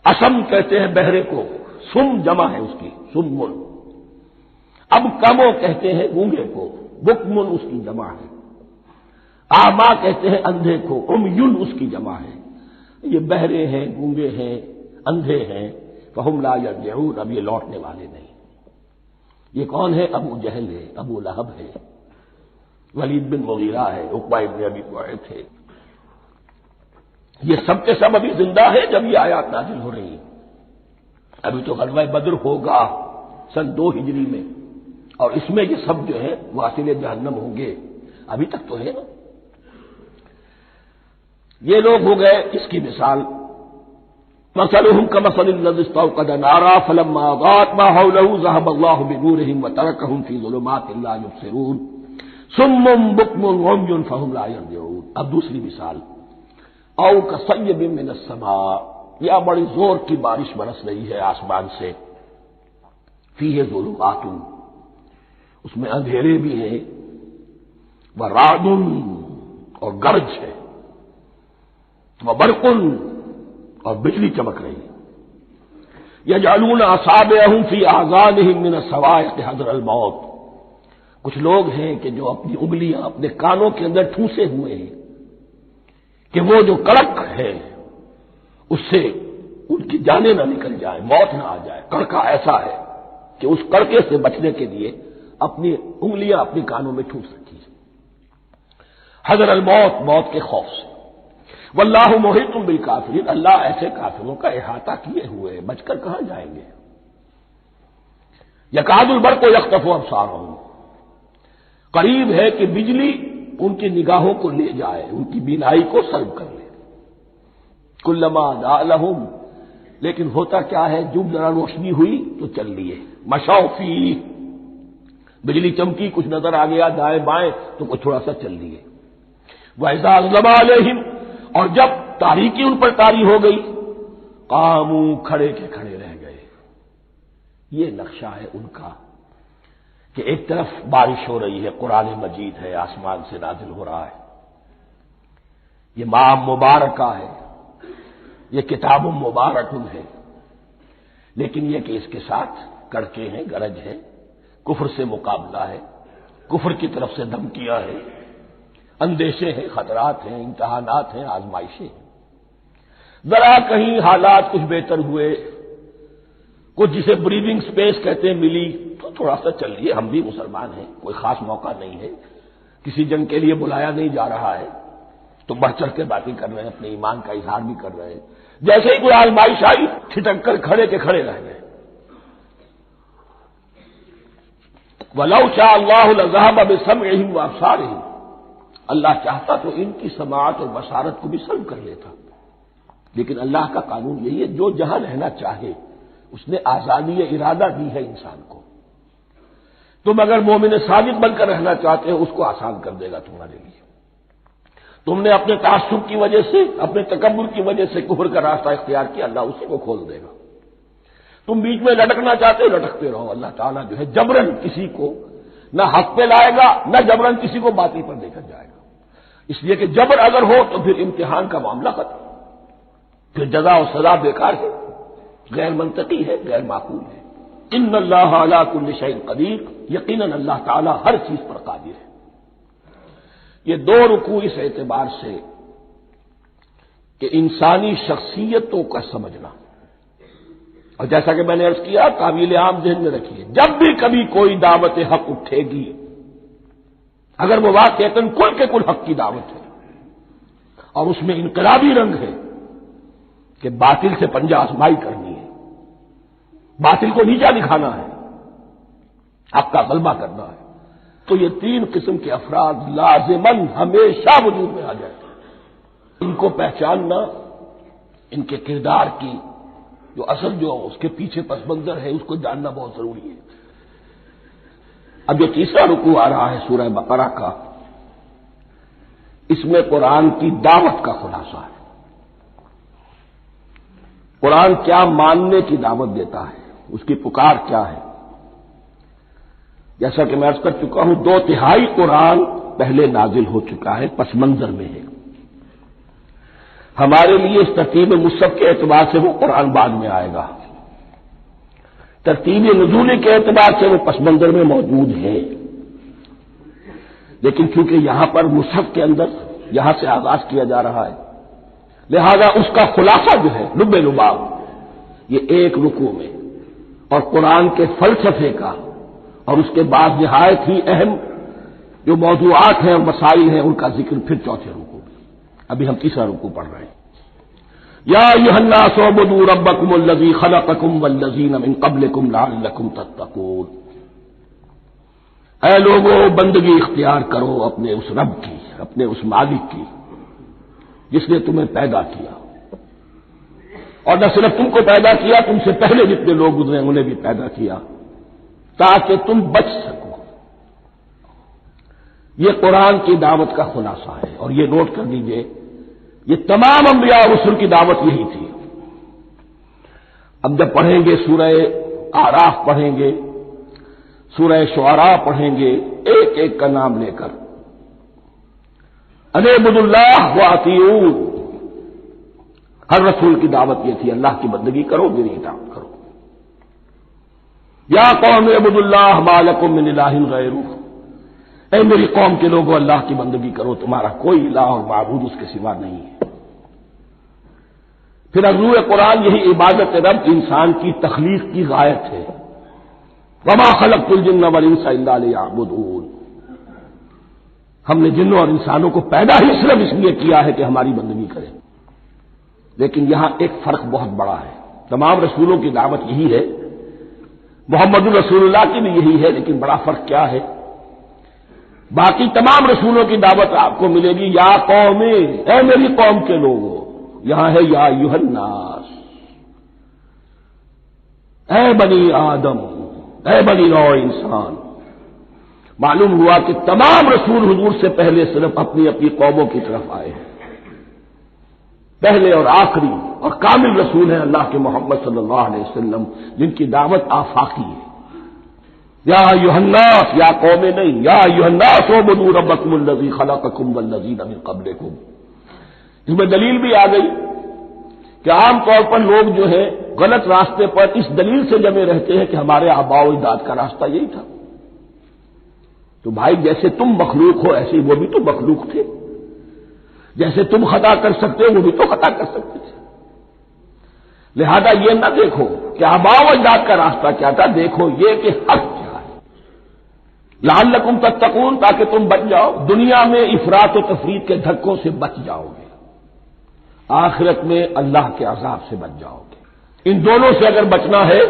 [SPEAKER 1] اسم کہتے ہیں بہرے کو، سم جمع ہے اس کی، سمن. اب کمو کہتے ہیں گونگے کو، بکمن اس کی جمع ہے. آما کہتے ہیں اندھے کو، عمیٌ اس کی جمع ہے. یہ بہرے ہیں، گونگے ہیں، اندھے ہیں. فہم لا یرجعون، اب یہ لوٹنے والے نہیں. یہ کون ہے؟ ابو جہل ہے، ابو لہب ہے، ولید بن مغیرہ ہے، عقبہ ابن ابی معیط ہے. یہ سب کے سب ابھی زندہ ہے جب یہ آیات نازل ہو رہی ہیں. ابھی تو غزوہ بدر ہوگا سن 2 ہجری میں، اور اس میں یہ سب جو ہے واصل جہنم ہوں گے، ابھی تک تو ہے نا۔ یہ لوگ ہو گئے اس کی مثال، مثلهم كمثل الذي استوقد نارا فلما أضاءت ما حوله ذهب الله بنورهم وتركهم في ظلمات لا يبصرون صم بكم عمي فهم لا يرجعون۔ اب دوسری مثال، او كصيب من السماء، یا بڑی زور کی بارش برس رہی ہے آسمان سے، فيه ظلمات، اس میں اندھیرے بھی ہیں، ورعد، اور گرج ہے، وبرق، اور بجلی چمک رہی ہے، یجعلون اصابعهم فی اذانهم من الصواعق حذر الموت، کچھ لوگ ہیں کہ جو اپنی انگلیاں اپنے کانوں کے اندر ٹھونسے ہوئے ہیں کہ وہ جو کڑک ہے اس سے ان کی جانیں نہ نکل جائیں، موت نہ آ جائے۔ کڑکا ایسا ہے کہ اس کڑکے سے بچنے کے لیے اپنی انگلیاں اپنے کانوں میں ٹھونس رکھی ہیں، حذر الموت، موت کے خوف سے۔ واللہ محیط بالکافرین، اللہ ایسے کافروں کا احاطہ کیے ہوئے، بچ کر کہاں جائیں گے۔ یکاد البرق یخطف ابصارهم، قریب ہے کہ بجلی ان کی نگاہوں کو لے جائے، ان کی بینائی کو سلب کر لے۔ کلما اضاء لهم، لیکن ہوتا کیا ہے، جب ذرا روشنی ہوئی تو چل لیے، مشوا فیہ، بجلی چمکی، کچھ نظر آ گیا دائیں بائیں تو کچھ تھوڑا سا چل لیے۔ وَإِذَا أَظْلَمَ عَلَيْهِمْ، اور جب تاریکی ان پر طاری ہو گئی، قاموا، کھڑے کے کھڑے رہ گئے۔ یہ نقشہ ہے ان کا کہ ایک طرف بارش ہو رہی ہے، قرآن مجید ہے، آسمان سے نازل ہو رہا ہے، یہ ماہ مبارکہ ہے، یہ کتاب مبارک ہے، لیکن یہ کہ اس کے ساتھ کڑکے ہیں، گرج ہے، کفر سے مقابلہ ہے، کفر کی طرف سے دھمکیاں ہیں، اندیشے ہیں، خطرات ہیں، امتحانات ہیں، آزمائشیں ہیں۔ ذرا کہیں حالات کچھ بہتر ہوئے، کچھ جسے بریدنگ سپیس کہتے ہیں ملی تو تھوڑا سا چل لیے، ہم بھی مسلمان ہیں، کوئی خاص موقع نہیں ہے، کسی جنگ کے لیے بلایا نہیں جا رہا ہے تو بڑھ چڑھ کے باتیں کر رہے ہیں، اپنے ایمان کا اظہار بھی کر رہے ہیں۔ جیسے ہی کوئی آزمائش آئی ٹھٹک کر کھڑے کے کھڑے رہ گئے۔ وَلَوْ شَاءَ اللَّهُ لَذَهَبَ بِسَمْعِهِمْ وَأَبْصَارِهِمْ، اللہ چاہتا تو ان کی سماعت اور بصارت کو بھی سلب کر لیتا، لیکن اللہ کا قانون یہی ہے، جو جہاں رہنا چاہے اس نے آزادی ارادہ دی ہے انسان کو۔ تم اگر مومن صادق بن کر رہنا چاہتے ہو اس کو آسان کر دے گا تمہارے لیے۔ تم نے اپنے تعصب کی وجہ سے، اپنے تکبر کی وجہ سے کفر کا راستہ اختیار کیا، اللہ اسی کو کھول دے گا۔ تم بیچ میں لٹکنا چاہتے ہو لٹکتے رہو، اللہ تعالیٰ جو ہے جبرن کسی کو نہ حق پہ لائے گا، نہ جبرن کسی کو باطل پر لے کر جائے گا، اس لیے کہ جبر اگر ہو تو پھر امتحان کا معاملہ ختم، پھر جزا و سزا بیکار ہے، غیر منطقی ہے، غیر معقول ہے۔ ان اللہ علی کل شیء قدیر، یقیناً اللہ تعالیٰ ہر چیز پر قادر ہے۔ یہ 2 رکوع اس اعتبار سے کہ انسانی شخصیتوں کا سمجھنا، اور جیسا کہ میں نے عرض کیا قابل عام ذہن میں رکھیے، جب بھی کبھی کوئی دعوت حق اٹھے گی، اگر وہ واقعتاً کل کے کل حق کی دعوت ہے اور اس میں انقلابی رنگ ہے کہ باطل سے پنجہ آزمائی کرنی ہے، باطل کو نیچا دکھانا ہے، حق کا غلبہ کرنا ہے، تو یہ 3 قسم کے افراد لازماً ہمیشہ وجود میں آ جاتے ہیں۔ ان کو پہچاننا، ان کے کردار کی جو اصل جو اس کے پیچھے پس منظر ہے اس کو جاننا بہت ضروری ہے۔ اب جو تیسرا رکوع آ رہا ہے سورہ بقرہ کا، اس میں قرآن کی دعوت کا خلاصہ ہے۔ قرآن کیا ماننے کی دعوت دیتا ہے، اس کی پکار کیا ہے۔ جیسا کہ میں عرض کر چکا ہوں، 2/3 قرآن پہلے نازل ہو چکا ہے، پس منظر میں ہے۔ ہمارے لیے اس ترتیب مصحف کے اعتبار سے وہ قرآن بعد میں آئے گا، ترتیب نزولی کے اعتبار سے وہ پس منظر میں موجود ہے، لیکن چونکہ یہاں پر مصحف کے اندر یہاں سے آغاز کیا جا رہا ہے، لہذا اس کا خلاصہ جو ہے لب لباب یہ 1 رکوع میں، اور قرآن کے فلسفے کا اور اس کے بعد نہایت ہی اہم جو موضوعات ہیں اور مسائل ہیں ان کا ذکر پھر 4تھے رکوع میں۔ ابھی ہم تیسرا رکوع پڑھ رہے ہیں۔ یا ایھا الناس اعبدوا ربکم الذی خلقکم والذین من قبلکم لعلکم تتقون، اے لوگو بندگی اختیار کرو اپنے اس رب کی، اپنے اس مالک کی جس نے تمہیں پیدا کیا، اور نہ صرف تم کو پیدا کیا، تم سے پہلے جتنے لوگ گزرے انہیں بھی پیدا کیا تاکہ تم بچ سکو۔ یہ قرآن کی دعوت کا خلاصہ ہے، اور یہ نوٹ کر لیجئے یہ تمام انبیاء اور رسل کی دعوت یہی تھی۔ اب جب پڑھیں گے سورہ اعراف پڑھیں گے، سورہ شعراء پڑھیں گے، ایک ایک کا نام لے کر ان اعبدوا اللہ واطیعوہ، ہر رسول کی دعوت یہ تھی اللہ کی بندگی کرو، میری اطاعت کرو۔ یا قوم اعبدوا اللہ ما لکم من الہ غیرہ، اے میری قوم کے لوگوں اللہ کی بندگی کرو، تمہارا کوئی الہ اور معبود اس کے سوا نہیں ہے۔ پھر عضو قرآن یہی عبادت رب انسان کی تخلیق کی غایت ہے، وما خلقت الجن والانس الا لیعبدون، ہم نے جنوں اور انسانوں کو پیدا ہی صرف اس لیے کیا ہے کہ ہماری بندگی کریں۔ لیکن یہاں ایک فرق بہت بڑا ہے، تمام رسولوں کی دعوت یہی ہے، محمد الرسول اللہ کی بھی یہی ہے، لیکن بڑا فرق کیا ہے؟ باقی تمام رسولوں کی دعوت آپ کو ملے گی یا قوم، اے میری قوم کے لوگوں، یہاں ہے یا ایھا الناس، اے بنی آدم، اے بنی نوع انسان۔ معلوم ہوا کہ تمام رسول حضور سے پہلے صرف اپنی اپنی قوموں کی طرف آئے ہیں، پہلے اور آخری اور کامل رسول ہیں اللہ کے محمد صلی اللہ علیہ وسلم، جن کی دعوت آفاقی ہے۔ یا ایھا الناس، یا قوم نہیں، یا ایھا الناس اعبدوا ربکم الذی خلقکم والذین من قبلکم۔ اس میں دلیل بھی آ گئی کہ عام طور پر لوگ جو ہے غلط راستے پر اس دلیل سے جمے رہتے ہیں کہ ہمارے آباء و اجداد کا راستہ یہی تھا۔ تو بھائی جیسے تم مخلوق ہو ایسے ہی وہ بھی تو مخلوق تھے، جیسے تم خطا کر سکتے ہو وہ بھی تو خطا کر سکتے تھے۔ لہذا یہ نہ دیکھو کہ آباء و اجداد کا راستہ کیا تھا، دیکھو یہ کہ حق کیا ہے، لعلکم تتقون، تاکہ تم بچ جاؤ، دنیا میں افراط و تفریط کے دھکوں سے بچ جاؤ گے، آخرت میں اللہ کے عذاب سے بچ جاؤ گے۔ ان دونوں سے اگر بچنا ہے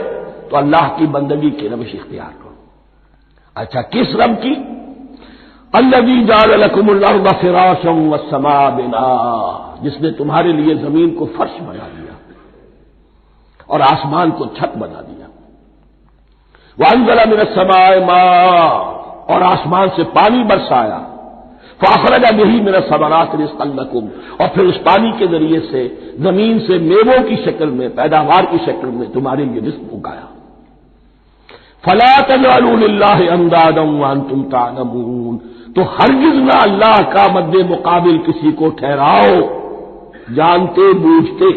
[SPEAKER 1] تو اللہ کی بندگی کی روش اختیار کرو۔ اچھا کس رب کی؟ الذی جعل لکم الارض فراشا والسماء بناء، جس نے تمہارے لیے زمین کو فرش بنا دیا اور آسمان کو چھت بنا دیا۔ وانزل من السماء ماء، اور آسمان سے پانی برسایا، فاخرج به من الثمرات رزقا لکم، اور پھر اس پانی کے ذریعے سے زمین سے میووں کی شکل میں، پیداوار کی شکل میں تمہارے لیے رزق اگایا۔ فلا تجعلوا للہ اندادا وانتم تعلمون، تو ہرگز نہ اللہ کا مد مقابل کسی کو ٹھہراؤ جانتے بوجھتے۔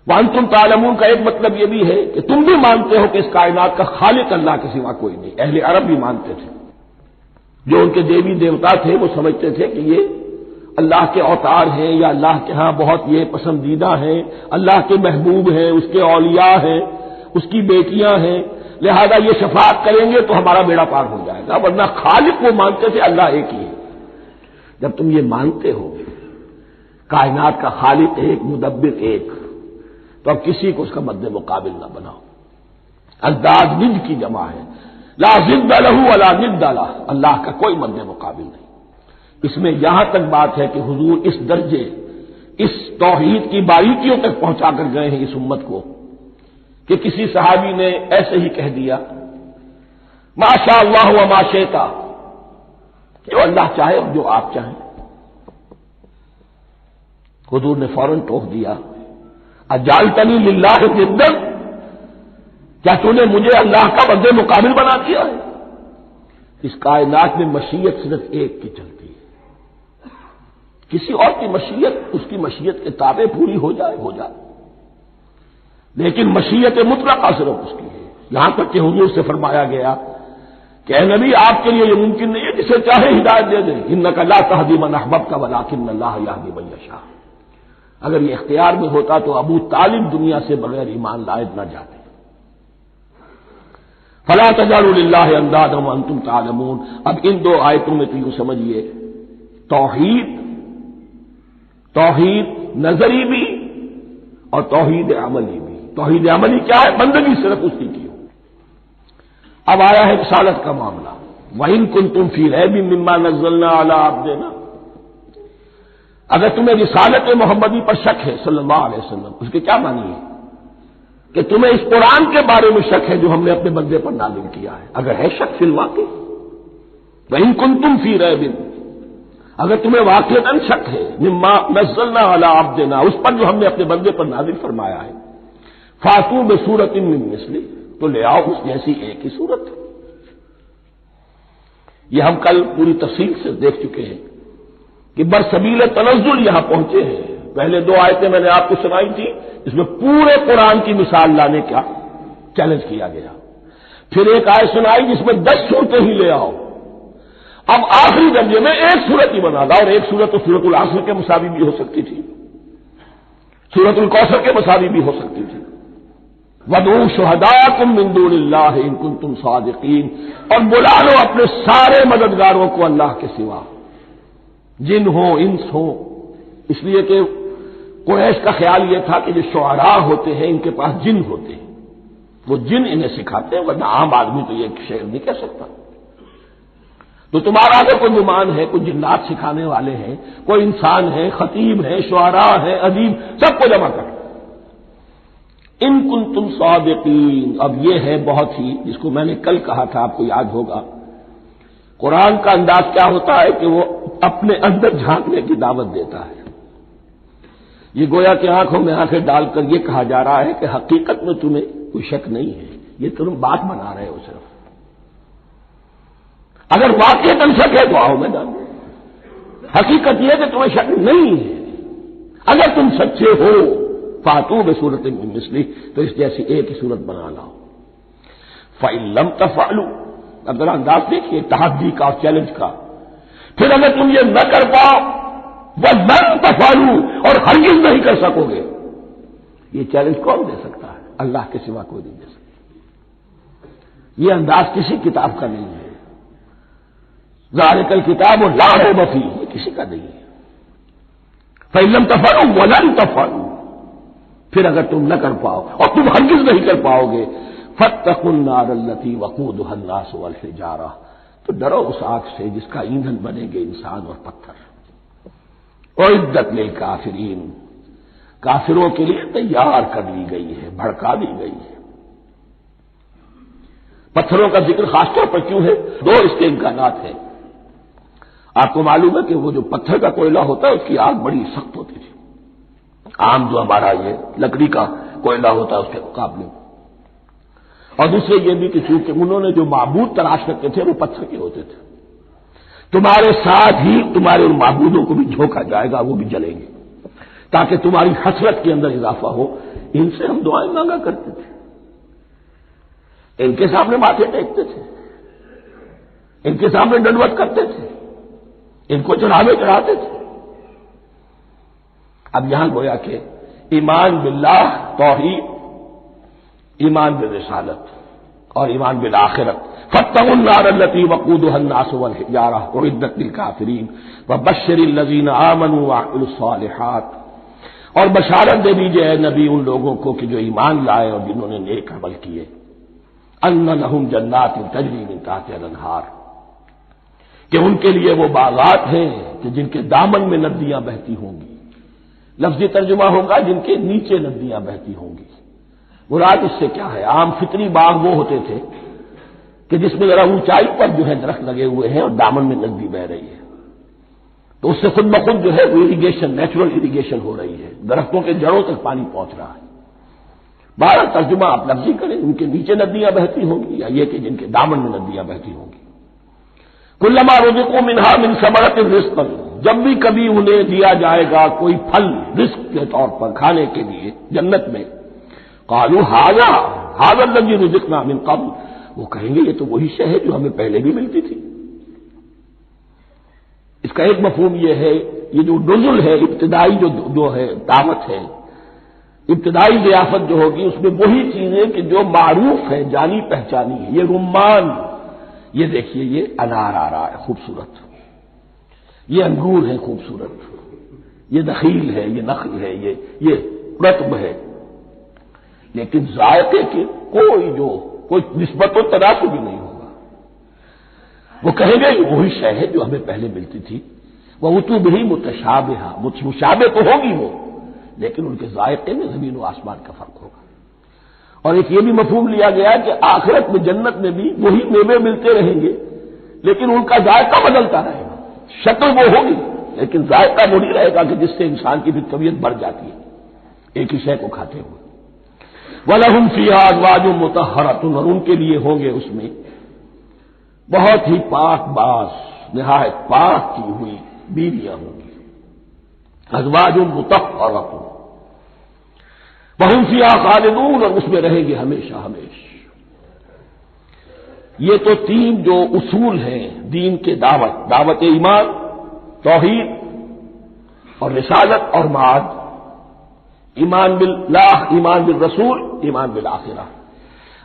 [SPEAKER 1] وانتم تعلمون کا ایک مطلب یہ بھی ہے کہ تم بھی مانتے ہو کہ اس کائنات کا خالق اللہ کے سوا کوئی نہیں، اہل عرب بھی مانتے تھے، جو ان کے دیوی دیوتا تھے وہ سمجھتے تھے کہ یہ اللہ کے اوتار ہیں یا اللہ کے ہاں بہت یہ پسندیدہ ہیں، اللہ کے محبوب ہیں، اس کے اولیاء ہیں، اس کی بیٹیاں ہیں، لہذا یہ شفاعت کریں گے تو ہمارا بیڑا پار ہو جائے گا، ورنہ خالق وہ مانتے تھے اللہ ایک ہی ہے۔ جب تم یہ مانتے ہو کائنات کا خالق ایک، مدبر ایک، تو اب کسی کو اس کا مد مقابل نہ بناؤ۔ انداز ند کی جمع ہے، لا ضد لہ ولا ند لہ، اللہ کا کوئی مد مقابل نہیں۔ اس میں یہاں تک بات ہے کہ حضور اس درجے، اس توحید کی باریکیوں تک پہنچا کر گئے ہیں اس امت کو کہ کسی صحابی نے ایسے ہی کہہ دیا ما شاء اللہ وما شئت، جو اللہ چاہے اور جو آپ چاہیں۔ حضور نے فوراً ٹوک دیا اجعلتنی للہ ندا، کیا تو نے مجھے اللہ کا مد مقابل بنا دیا ہے؟ اس کائنات میں مشیت صرف ایک کی چلتی ہے، کسی اور کی مشیت اس کی مشیت کے تابع پوری ہو جائے، لیکن مشیت مطلقہ صرف اس کی ہے۔ یہاں تک کہ حضور سے فرمایا گیا کہ اے نبی آپ کے لیے یہ ممکن نہیں ہے جسے چاہے ہدایت دے دیں، انک لا تہدی من احببت ولکن اللہ یہدی من یشاء۔ اگر یہ اختیار میں ہوتا تو ابو طالب دنیا سے بغیر ایمان لائے نہ جاتے۔ فلا تجعلوا للہ اندادا وانتم تعلمون۔ اب ان دو آیتوں میں تو یوں سمجھیے توحید توحید نظری بھی اور توحید عملی بھی۔ توحید عملی کیا ہے؟ بندگی صرف اسی کی ہو۔ اب آیا ہے رسالت کا معاملہ، وَإِن كُنتُمْ فِي رَيْبٍ مِّمَّا نَزَّلْنَا عَلَىٰ عَبْدِنَا، اگر تمہیں رسالت محمدی پر شک ہے صلی اللہ علیہ وسلم، اس کے کیا معنی ہے؟ کہ تمہیں اس قرآن کے بارے میں شک ہے جو ہم نے اپنے بندے پر نازل کیا ہے۔ اگر ہے شک فی الواقع، وَإِن كُنتُمْ فِي رَيْبٍ، اگر تمہیں واقعتاً شک ہے مما نزلنا علی عبدنا، اس پر جو ہم نے اپنے بندے پر نازل فرمایا ہے، فاتوا بسورۃ من مثلہ، تو لے آؤ اس جیسی ایک ہی صورت۔ یہ ہم کل پوری تفصیل سے دیکھ چکے ہیں کہ برسبیل تنزل یہاں پہنچے ہیں۔ پہلے دو آیتیں میں نے آپ کو سنائی تھی، اس میں پورے قرآن کی مثال لانے کا چیلنج کیا گیا۔ پھر ایک آیت سنائی جس میں 10 صورتیں ہی لے آؤ۔ اب آخری درجے میں ایک صورت ہی بنا لا، اور ایک صورت تو سورۃ العصر کے مساوی بھی ہو سکتی تھی، سورۃ الکوثر کے مساوی بھی ہو سکتی تھی۔ وَادْعُوا شُهَدَاءَكُم مِّن دُونِ اللَّهِ إِن كُنتُمْ صَادِقِينَ، اور بلا لو اپنے سارے مددگاروں کو اللہ کے سوا، جن ہو انس ہو، اس لیے کہ قریش کا خیال یہ تھا کہ جو شعراء ہوتے ہیں ان کے پاس جن ہوتے ہیں، وہ جن انہیں سکھاتے ہیں، ورنہ عام آدمی تو یہ شعر نہیں کہہ سکتا۔ تو تمہارا اگر کوئی گمان ہے کوئی جنات سکھانے والے ہیں، کوئی انسان ہے، خطیب ہے، شعراء ہے، ادیب، سب کو جمع کر، ان کنتم صادقین۔ اب یہ ہے بہت ہی، جس کو میں نے کل کہا تھا، آپ کو یاد ہوگا، قرآن کا انداز کیا ہوتا ہے کہ وہ اپنے اندر جھانکنے کی دعوت دیتا ہے۔ یہ گویا کہ آنکھوں میں آنکھیں ڈال کر یہ کہا جا رہا ہے کہ حقیقت میں تمہیں کوئی شک نہیں ہے، یہ تم بات بنا رہے ہو صرف، اگر واقعی تم شک ہے تو آؤ میدان میں، حقیقت یہ ہے کہ تمہیں شک نہیں ہے، اگر تم سچے ہو فاتوا بسورۃ من مثلہ، تو اس جیسی ایک ہی صورت بنا لاؤ۔ فإن لم تفعلوا، اب ذرا انداز دیکھیے تحدی کا اور چیلنج کا، پھر اگر تم یہ نہ کر پاؤ وَلَن تَفْعَلُوا، اور ہرگز نہیں کر سکو گے، یہ چیلنج کون دے سکتا ہے؟ اللہ کے سوا کوئی نہیں دے سکتا۔ یہ انداز کسی کتاب کا نہیں ہے، ذالک الکتاب لا ریب فیہ، یہ کسی کا نہیں ہے۔ فإن لم تفعلوا وَلَن تَفْعَلُوا، پھر اگر تم نہ کر پاؤ اور تم ہرگز نہیں کر پاؤ گے، فاتقوا النار التي وقودها الناس والحجارہ، تو ڈرو اس آگ سے جس کا ایندھن بنے گے انسان اور پتھر۔ اعدت للکافرین، کافروں کے لیے تیار کر لی گئی ہے، بھڑکا دی گئی ہے۔ پتھروں کا ذکر خاص طور پر کیوں ہے؟ دو اس کے امکانات ہیں۔ آپ کو معلوم ہے کہ وہ جو پتھر کا کوئلہ ہوتا ہے اس کی آگ بڑی سخت ہوتی تھی، عام جو ہمارا یہ لکڑی کا کوئلہ ہوتا ہے اس کے مقابلے میں، اور دوسرے یہ بھی کہ چونکہ انہوں نے جو معبود تلاش کرتے تھے وہ پتھر کے ہوتے تھے، تمہارے ساتھ ہی تمہارے ان معبودوں کو بھی جھونکا جائے گا، وہ بھی جلیں گے، تاکہ تمہاری حسرت کے اندر اضافہ ہو۔ ان سے ہم دعائیں مانگا کرتے تھے، ان کے سامنے ماتھے ٹیکتے تھے، ان کے سامنے ڈنڈوت کرتے تھے، ان کو چڑھاوے چڑھاتے تھے۔ اب یہاں گویا کہ ایمان باللہ توحید، ایمان بالرسالت اور ایمان بالآخرت، فاتقوا النار التي وقودها الناس والحجارہ اعدت للکافرین وبشر الذین آمنوا وعملوا الصالحات، اور بشارت دے دیجیے اے نبی ان لوگوں کو کہ جو ایمان لائے اور جنہوں نے نیک عمل کیے، ان لہم جنات تجری من تحتها الانہار، کہ ان کے لیے وہ باغات ہیں کہ جن کے دامن میں ندیاں بہتی ہوں گی، لفظی ترجمہ ہوگا جن کے نیچے ندیاں بہتی ہوں گی۔ مراد اس سے کیا ہے؟ عام فطری باغ وہ ہوتے تھے کہ جس میں ذرا اونچائی پر جو ہے درخت لگے ہوئے ہیں اور دامن میں ندی بہ رہی ہے، تو اس سے خود بخود جو ہے وہ اریگیشن، نیچرل اریگیشن ہو رہی ہے، درختوں کے جڑوں تک پانی پہنچ رہا ہے۔ بارہ ترجمہ آپ لفظی کریں، ان کے نیچے ندیاں بہتی ہوں گی یا یہ کہ جن کے دامن میں ندیاں بہتی ہوں گی۔ کلما رزقوا منها من ثمرۃ رزقا، جب بھی کبھی انہیں دیا جائے گا کوئی پھل رزق کے طور پر کھانے کے لیے جنت میں، قالوا هذا الذي رزقنا من قبل، وہ کہیں گے یہ تو وہی شے ہے جو ہمیں پہلے بھی ملتی تھی۔ اس کا ایک مفہوم یہ ہے، یہ جو نزل ہے، ابتدائی جو ہے دعوت ہے، ابتدائی ضیافت جو ہوگی اس میں وہی چیزیں کہ جو معروف ہے، جانی پہچانی ہے۔ یہ رمان، یہ دیکھیے یہ انار آ رہا ہے خوبصورت، یہ انگور ہے خوبصورت، یہ نخیل ہے، یہ نخل ہے، یہ رطب ہے، لیکن ذائقے کی کوئی نسبت و تناسب بھی نہیں ہوگا۔ وہ کہیں گے یہ وہی شے ہے جو ہمیں پہلے ملتی تھی، وہ اتو بھی متشابہہ، مشابہ تو ہوگی وہ، لیکن ان کے ذائقے میں زمین و آسمان کا فرق ہوگا۔ اور ایک یہ بھی مفہوم لیا گیا کہ آخرت میں جنت میں بھی وہی میوے ملتے رہیں گے، لیکن ان کا ذائقہ بدلتا رہے گا، شکل وہ ہوگی لیکن ذائقہ وہی رہے گا کہ جس سے انسان کی بھی طبیعت بڑھ جاتی ہے ایک ہی شے کو کھاتے ہوئے۔ وَلَهُمْ فِيهَا أَزْوَاجٌ مُطَهَّرَةٌ، اور ان کے لیے ہوں گے اس میں بہت ہی پاک باز، نہایت پاک کی ہوئی بیویاں ہوں گی۔ ازواج مطہرۃ وَهُمْ فِيهَا خَالِدُونَ، اور اس میں رہیں گے ہمیشہ ہمیشہ۔ یہ تو تین جو اصول ہیں دین کے دعوت ایمان، توحید اور رسالت اور معاد، ایمان باللہ، ایمان بالرسول، ایمان بالآخرہ۔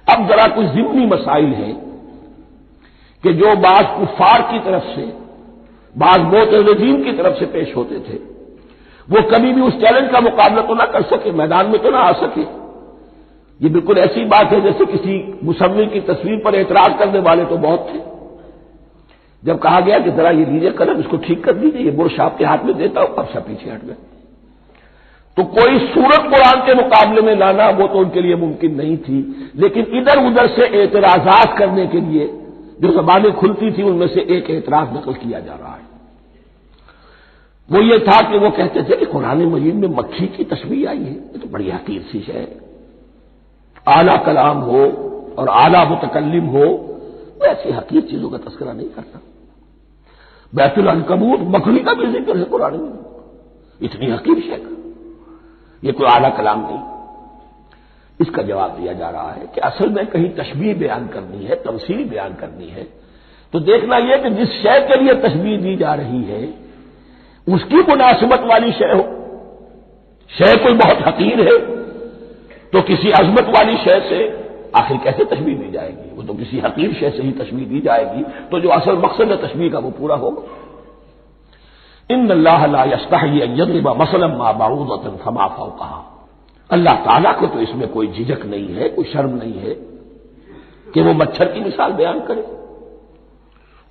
[SPEAKER 1] اب ذرا کچھ ضمنی مسائل ہیں کہ جو بعض کفار کی طرف سے، بعض معتزلین کی طرف سے پیش ہوتے تھے، وہ کبھی بھی اس چیلنج کا مقابلہ تو نہ کر سکے، میدان میں تو نہ آ سکے۔ یہ بالکل ایسی بات ہے جیسے کسی مصور کی تصویر پر اعتراض کرنے والے تو بہت تھے۔ جب کہا گیا کہ ذرا یہ لیجیے قلم، اس کو ٹھیک کر دیجیے، یہ برش آپ کے ہاتھ میں دیتا ہوں، اب سب پیچھے ہٹ گئے۔ تو کوئی صورت قرآن کے مقابلے میں لانا وہ تو ان کے لیے ممکن نہیں تھی، لیکن ادھر ادھر سے اعتراضات کرنے کے لیے جو زبانیں کھلتی تھی ان میں سے ایک اعتراض نقل کیا جا رہا ہے۔ وہ یہ تھا کہ وہ کہتے تھے کہ قرآن مجید میں مکھی کی تشبیہ آئی ہے، یہ تو بڑی حقیر سی شے ہے، اعلیٰ کلام ہو اور اعلیٰ متکلم ہو وہ ایسی حقیر چیزوں کا تذکرہ نہیں کرتا۔ بیت العنکبوت مکھی کا بھی ذکر ہے قرآن میں، اتنی حقیر شے کا، یہ کوئی اعلیٰ کلام نہیں۔ اس کا جواب دیا جا رہا ہے کہ اصل میں کہیں تشبیہ بیان کرنی ہے، تمثیل بیان کرنی ہے، تو دیکھنا یہ کہ جس شے کے لیے تشبیہ دی جا رہی ہے اس کی مناسبت والی شے ہو۔ شے کوئی بہت حقیر ہے تو کسی عظمت والی شے سے آخر کیسے تشبیہ دی جائے گی؟ وہ تو کسی حقیر شے سے ہی تشبیہ دی جائے گی، تو جو اصل مقصد ہے تشبیہ کا وہ پورا ہوگا۔ ان اللہ لا یستحیی ان یضرب مثلا ما بعوضۃ فما فوقها، اللہ تعالیٰ کو تو اس میں کوئی جھجک نہیں ہے، کوئی شرم نہیں ہے کہ وہ مچھر کی مثال بیان کرے،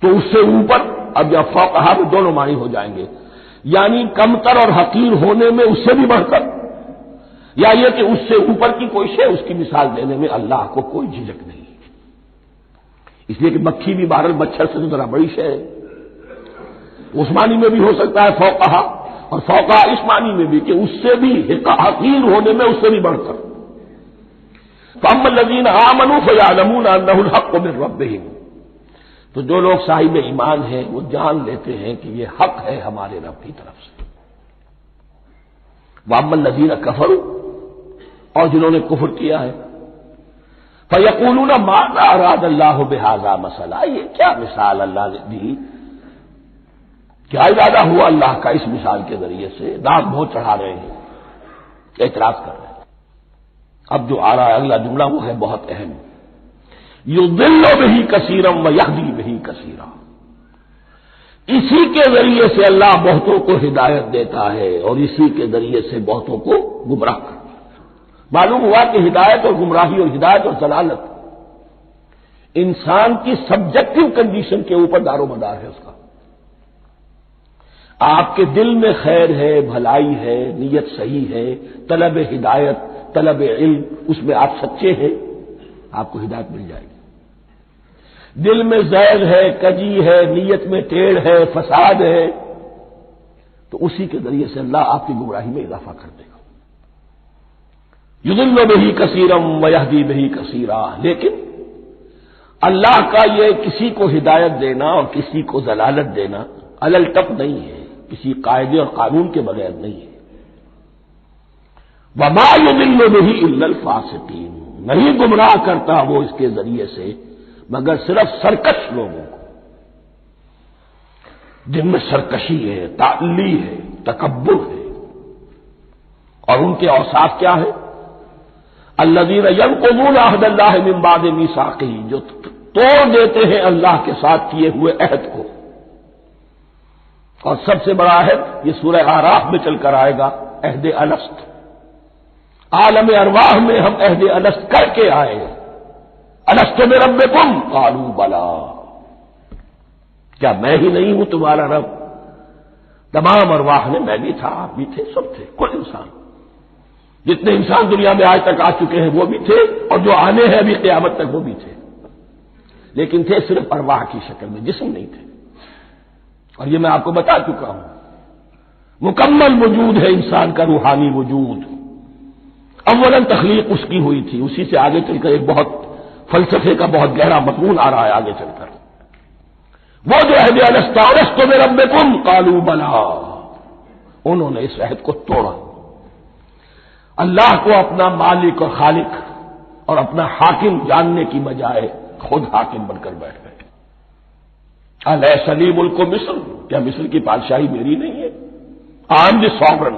[SPEAKER 1] تو اس سے اوپر، اب یا فوقها میں دونوں معنی ہو جائیں گے، یعنی کمتر اور حقیر ہونے میں اس سے بھی بڑھ کر، یا یہ کہ اس سے اوپر کی کوئی شے اس کی مثال دینے میں اللہ کو کوئی جھجک نہیں، اس لیے کہ مکھی بھی بہرحال مچھر سے تو ذرا بڑی شے ہے، اس معنی میں بھی ہو سکتا ہے فوقہا، اور فوقہا اس معنی میں بھی کہ اس سے بھی حقیر ہونے میں اس سے بھی بڑھ کر۔ فَأَمَّا الَّذِينَ آمَنُوا فَيَعْلَمُونَ أَنَّهُ الْحَقُّ مِنْ رَبِّهِمْ، تو جو لوگ صاحب ایمان ہیں وہ جان لیتے ہیں کہ یہ حق ہے ہمارے رب کی طرف سے۔ وَأَمَّا الَّذِينَ كَفَرُوا، اور جنہوں نے کفر کیا ہے، فَيَقُولُونَ مَاذَا أَرَادَ اللَّهُ بِهَذَا مَثَلًا، یہ کیا مثال اللہ نے دی، کیا ارادہ ہوا اللہ کا اس مثال کے ذریعے سے؟ داغ بہت چڑھا رہے ہیں، اعتراض کر رہے ہیں۔ اب جو آ رہا ہے اگلا جملہ وہ ہے بہت اہم، یضل بہ کثیرا ویہدی بہ کثیرا، اسی کے ذریعے سے اللہ بہتوں کو ہدایت دیتا ہے اور اسی کے ذریعے سے بہتوں کو گمراہ کرتا ہے۔ معلوم ہوا کہ ہدایت اور گمراہی اور ہدایت اور ضلالت انسان کی سبجیکٹو کنڈیشن کے اوپر دار و مدار ہے اس کا۔ آپ کے دل میں خیر ہے، بھلائی ہے، نیت صحیح ہے، طلب ہدایت، طلب علم، اس میں آپ سچے ہیں، آپ کو ہدایت مل جائے گی۔ دل میں زیغ ہے، کجی ہے، نیت میں ٹیڑھ ہے، فساد ہے، تو اسی کے ذریعے سے اللہ آپ کی گمراہی میں اضافہ کر دے گا۔ یضل بہ کثیرا ویہدی بہ کثیرا، لیکن اللہ کا یہ کسی کو ہدایت دینا اور کسی کو ضلالت دینا علل ٹپ نہیں ہے، کسی قاعدے اور قانون کے بغیر نہیں ہے۔ وما یضل بہ الا الفاسقین، نہیں گمراہ کرتا وہ اس کے ذریعے سے مگر صرف سرکش لوگوں کو، جن میں سرکشی ہے، تعلی ہے، تکبر ہے، اور ان کے اوصاف کیا ہے؟ الذین ینقضون عہد اللہ من بعد میثاقہ، جو توڑ دیتے ہیں اللہ کے ساتھ کیے ہوئے عہد کو، اور سب سے بڑا عہد یہ سورہ اعراف میں چل کر آئے گا، عہد الست۔ عالم ارواح میں ہم عہد الست کر کے آئے، الست بربکم قالوا بلا، کیا میں ہی نہیں ہوں تمہارا رب؟ تمام ارواح نے، میں بھی تھا، آپ بھی تھے، سب تھے، کل انسان، جتنے انسان دنیا میں آج تک آ چکے ہیں وہ بھی تھے، اور جو آنے ہیں ابھی قیامت تک وہ بھی تھے، لیکن تھے صرف ارواح کی شکل میں، جسم نہیں تھے۔ اور یہ میں آپ کو بتا چکا ہوں، مکمل وجود ہے انسان کا روحانی وجود، اولاً تخلیق اس کی ہوئی تھی، اسی سے آگے چل کر ایک بہت فلسفے کا بہت گہرا مضمون آ رہا ہے آگے چل کر، وہ جو عہد الست بربکم قالوا بلا، انہوں نے اس عہد کو توڑا، اللہ کو اپنا مالک اور خالق اور اپنا حاکم جاننے کی بجائے خود حاکم بن کر بیٹھ گئے۔ الیس لی ملک مصر، کیا مصر کی بادشاہی میری نہیں ہے؟ I am the sovereign,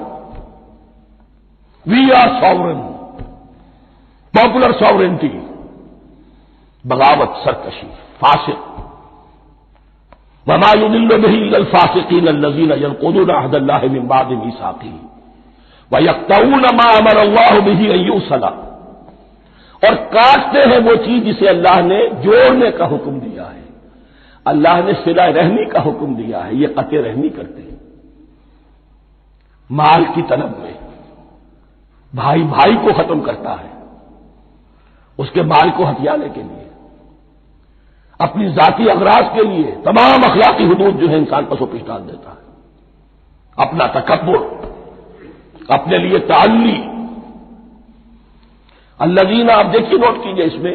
[SPEAKER 1] we are sovereign, popular sovereignty, بغاوت، سرکشی، فاسق، وما يضل به الا الفاسقين الذين ينقضون عهد الله من بعد ميثاقه ويقطعون ما امر الله به ان يوصل، اور کاٹتے ہیں وہ چیز جسے اللہ نے جوڑنے کا حکم دیا ہے، اللہ نے صلہ رحمی کا حکم دیا ہے، یہ قطع رحمی کرتے ہیں، مال کی طلب میں بھائی بھائی کو ختم کرتا ہے اس کے مال کو ہتھیانے کے لیے، اپنی ذاتی اغراض کے لیے تمام اخلاقی حدود جو ہے انسان پسو پیش ڈال دیتا ہے، اپنا تکبر، اپنے لیے تعلی۔ الذین، آپ دیکھیے نوٹ کیجئے، اس میں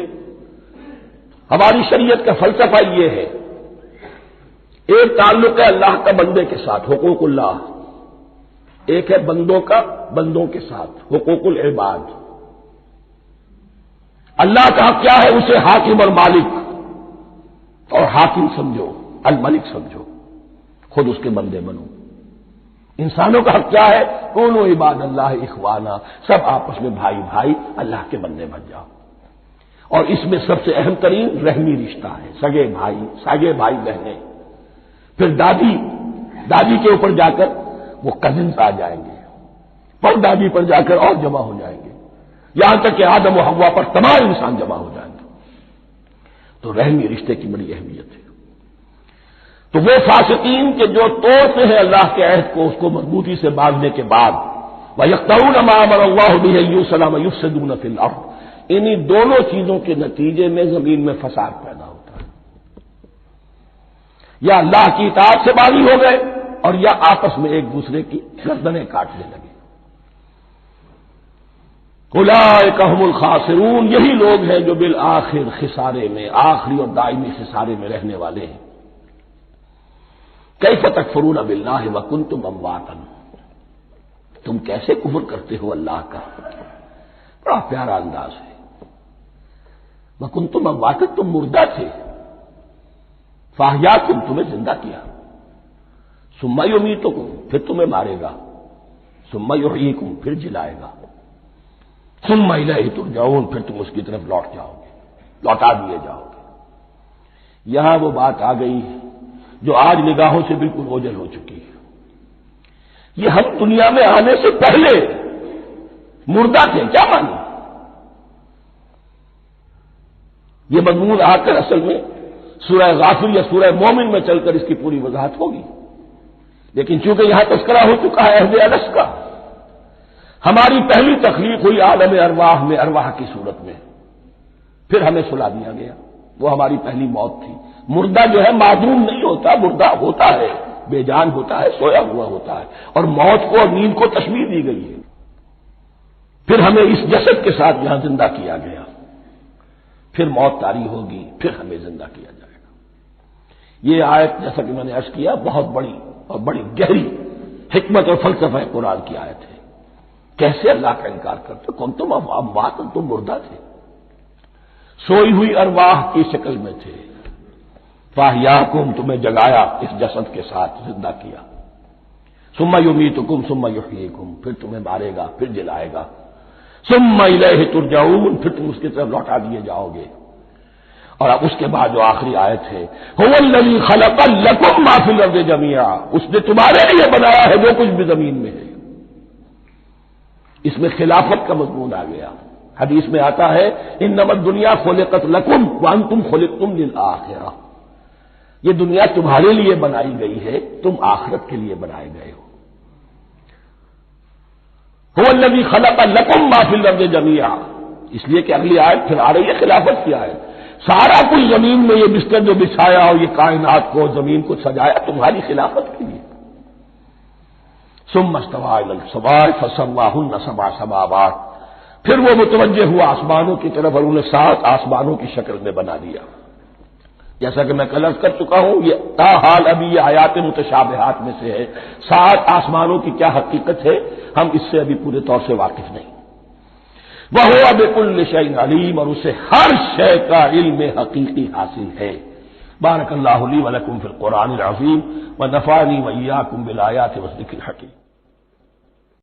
[SPEAKER 1] ہماری شریعت کا فلسفہ یہ ہے، ایک تعلق ہے اللہ کا بندے کے ساتھ، حقوق اللہ، ایک ہے بندوں کا بندوں کے ساتھ، حقوق العباد۔ اللہ کا حق کیا ہے؟ اسے حاکم اور مالک، اور حاکم سمجھو، الملک سمجھو، خود اس کے بندے بنو۔ انسانوں کا حق کیا ہے؟ کونوا عباد اللہ اخوانا، سب آپس میں بھائی بھائی اللہ کے بندے بن جاؤ۔ اور اس میں سب سے اہم ترین رحمی رشتہ ہے، سگے بھائی بہنیں، پھر دادی کے اوپر جا کر وہ کزنز آ جائیں گے، پر دادی پر جا کر اور جمع ہو جائیں گے، یہاں تک کہ آدم و حوا پر تمام انسان جمع ہو جائیں گے۔ تو رحمی رشتے کی بڑی اہمیت ہے۔ تو وہ فاسقین کے جو توڑتے ہیں اللہ کے عہد کو، اس کو مضبوطی سے باندھنے کے بعد، وَيَقْطَعُونَ مَا أَمَرَ اللَّهُ بِهِ أَن يُوصَلَ وَيُفْسِدُونَ فِي الْأَرْضِ، انہی دونوں چیزوں کے نتیجے میں زمین میں فساد پیدا ہوتا ہے، یا اللہ کی اطاعت سے باغی ہو گئے اور یا آپس میں ایک دوسرے کی گردنیں کاٹنے لگے۔ اولئک هم الخاسرون، یہی لوگ ہیں جو بالآخر خسارے میں، آخری اور دائمی خسارے میں رہنے والے ہیں۔ کیف تکفرون باللہ وکنتم امواتا، تم کیسے کفر کرتے ہو اللہ کا؟ بڑا پیارا انداز ہے، وکنتم امواتا، تم مردہ تھے، فاحیاکم، تمہیں زندہ کیا، ثم یمیتکم، پھر تمہیں مارے گا، ثم یحییکم، پھر جلائے گا، ثم الیہ ترجعون، پھر تم اس کی طرف لوٹ جاؤ گے، لوٹا دیے جاؤ گے۔ یہاں وہ بات آ گئی جو آج نگاہوں سے بالکل اوجھل ہو چکی ہے، یہ ہم دنیا میں آنے سے پہلے مردہ تھے، کیا مانی؟ یہ مضمون آ کر اصل میں سورہ غافر یا سورہ مومن میں چل کر اس کی پوری وضاحت ہوگی، لیکن چونکہ یہاں تذکرہ ہو چکا ہے عہد الست کا، ہماری پہلی تخلیق ہوئی عالم ارواح میں، ارواح کی صورت میں، پھر ہمیں سلا دیا گیا، وہ ہماری پہلی موت تھی۔ مردہ جو ہے معدوم نہیں ہوتا، مردہ ہوتا ہے، بے جان ہوتا ہے، سویا ہوا ہوتا ہے، اور موت کو اور نیند کو تشبیہ دی گئی ہے۔ پھر ہمیں اس جسد کے ساتھ یہاں زندہ کیا گیا، پھر موت طاری ہوگی، پھر ہمیں زندہ کیا جائے گا۔ یہ آیت جیسا کہ میں نے عرض کیا بہت بڑی اور بڑی گہری حکمت اور فلسفہ قرآن کی آیت ہے۔ کیسے اللہ کا انکار کرتے؟ کون تم اموات، تم مردہ تھے، سوئی ہوئی ارواح کی شکل میں تھے، فاحیاکم، تمہیں جگایا اس جسد کے ساتھ، زندہ کیا، ثم یمیتکم ثم یحییکم، پھر تمہیں مارے گا، پھر جلائے گا، ثم الیہ ترجعون، پھر تم اس کی طرف لوٹا دیے جاؤ گے۔ اور اب اس کے بعد جو آخری آیت ہے هو الذی خلق لکم ما فی الارض جميعا، اس نے تمہارے لیے بنایا ہے جو کچھ بھی زمین میں ہے۔ اس میں خلافت کا مضمون آ گیا۔ حدیث میں آتا ہے انما الدنیا خلقت لکم وانتم خلقتم للآخرہ، یہ دنیا تمہارے لیے بنائی گئی ہے، تم آخرت کے لیے بنائے گئے ہو۔ هو الذی خلق لکم ما فی الارض جميعا، اس لیے کہ اگلی آیت پھر آ رہی ہے خلافت کی آیت، سارا کچھ زمین میں یہ بستر جو بچھایا اور یہ کائنات کو زمین کو سجایا تمہاری خلافت کے لیے۔ ثم استوى الى السماء فسواهن سبع سماوات، پھر وہ متوجہ ہوا آسمانوں کی طرف اور انہیں 7 آسمانوں کی شکل میں بنا دیا۔ جیسا کہ میں کل عرض کر چکا ہوں، یہ تاحال ابھی یہ آیات متشابہات میں سے ہے، 7 آسمانوں کی کیا حقیقت ہے ہم اس سے ابھی پورے طور سے واقف نہیں۔ وَهُوَ بِكُلِّ شَيْءٍ عَلِيمٌ، اور اسے ہر شے کا علم حقیقی حاصل ہے۔ بارک اللہ لی و لکم فی القرآن العظیم ونفعنی وإیاکم بالآیات والذکر الحکیم۔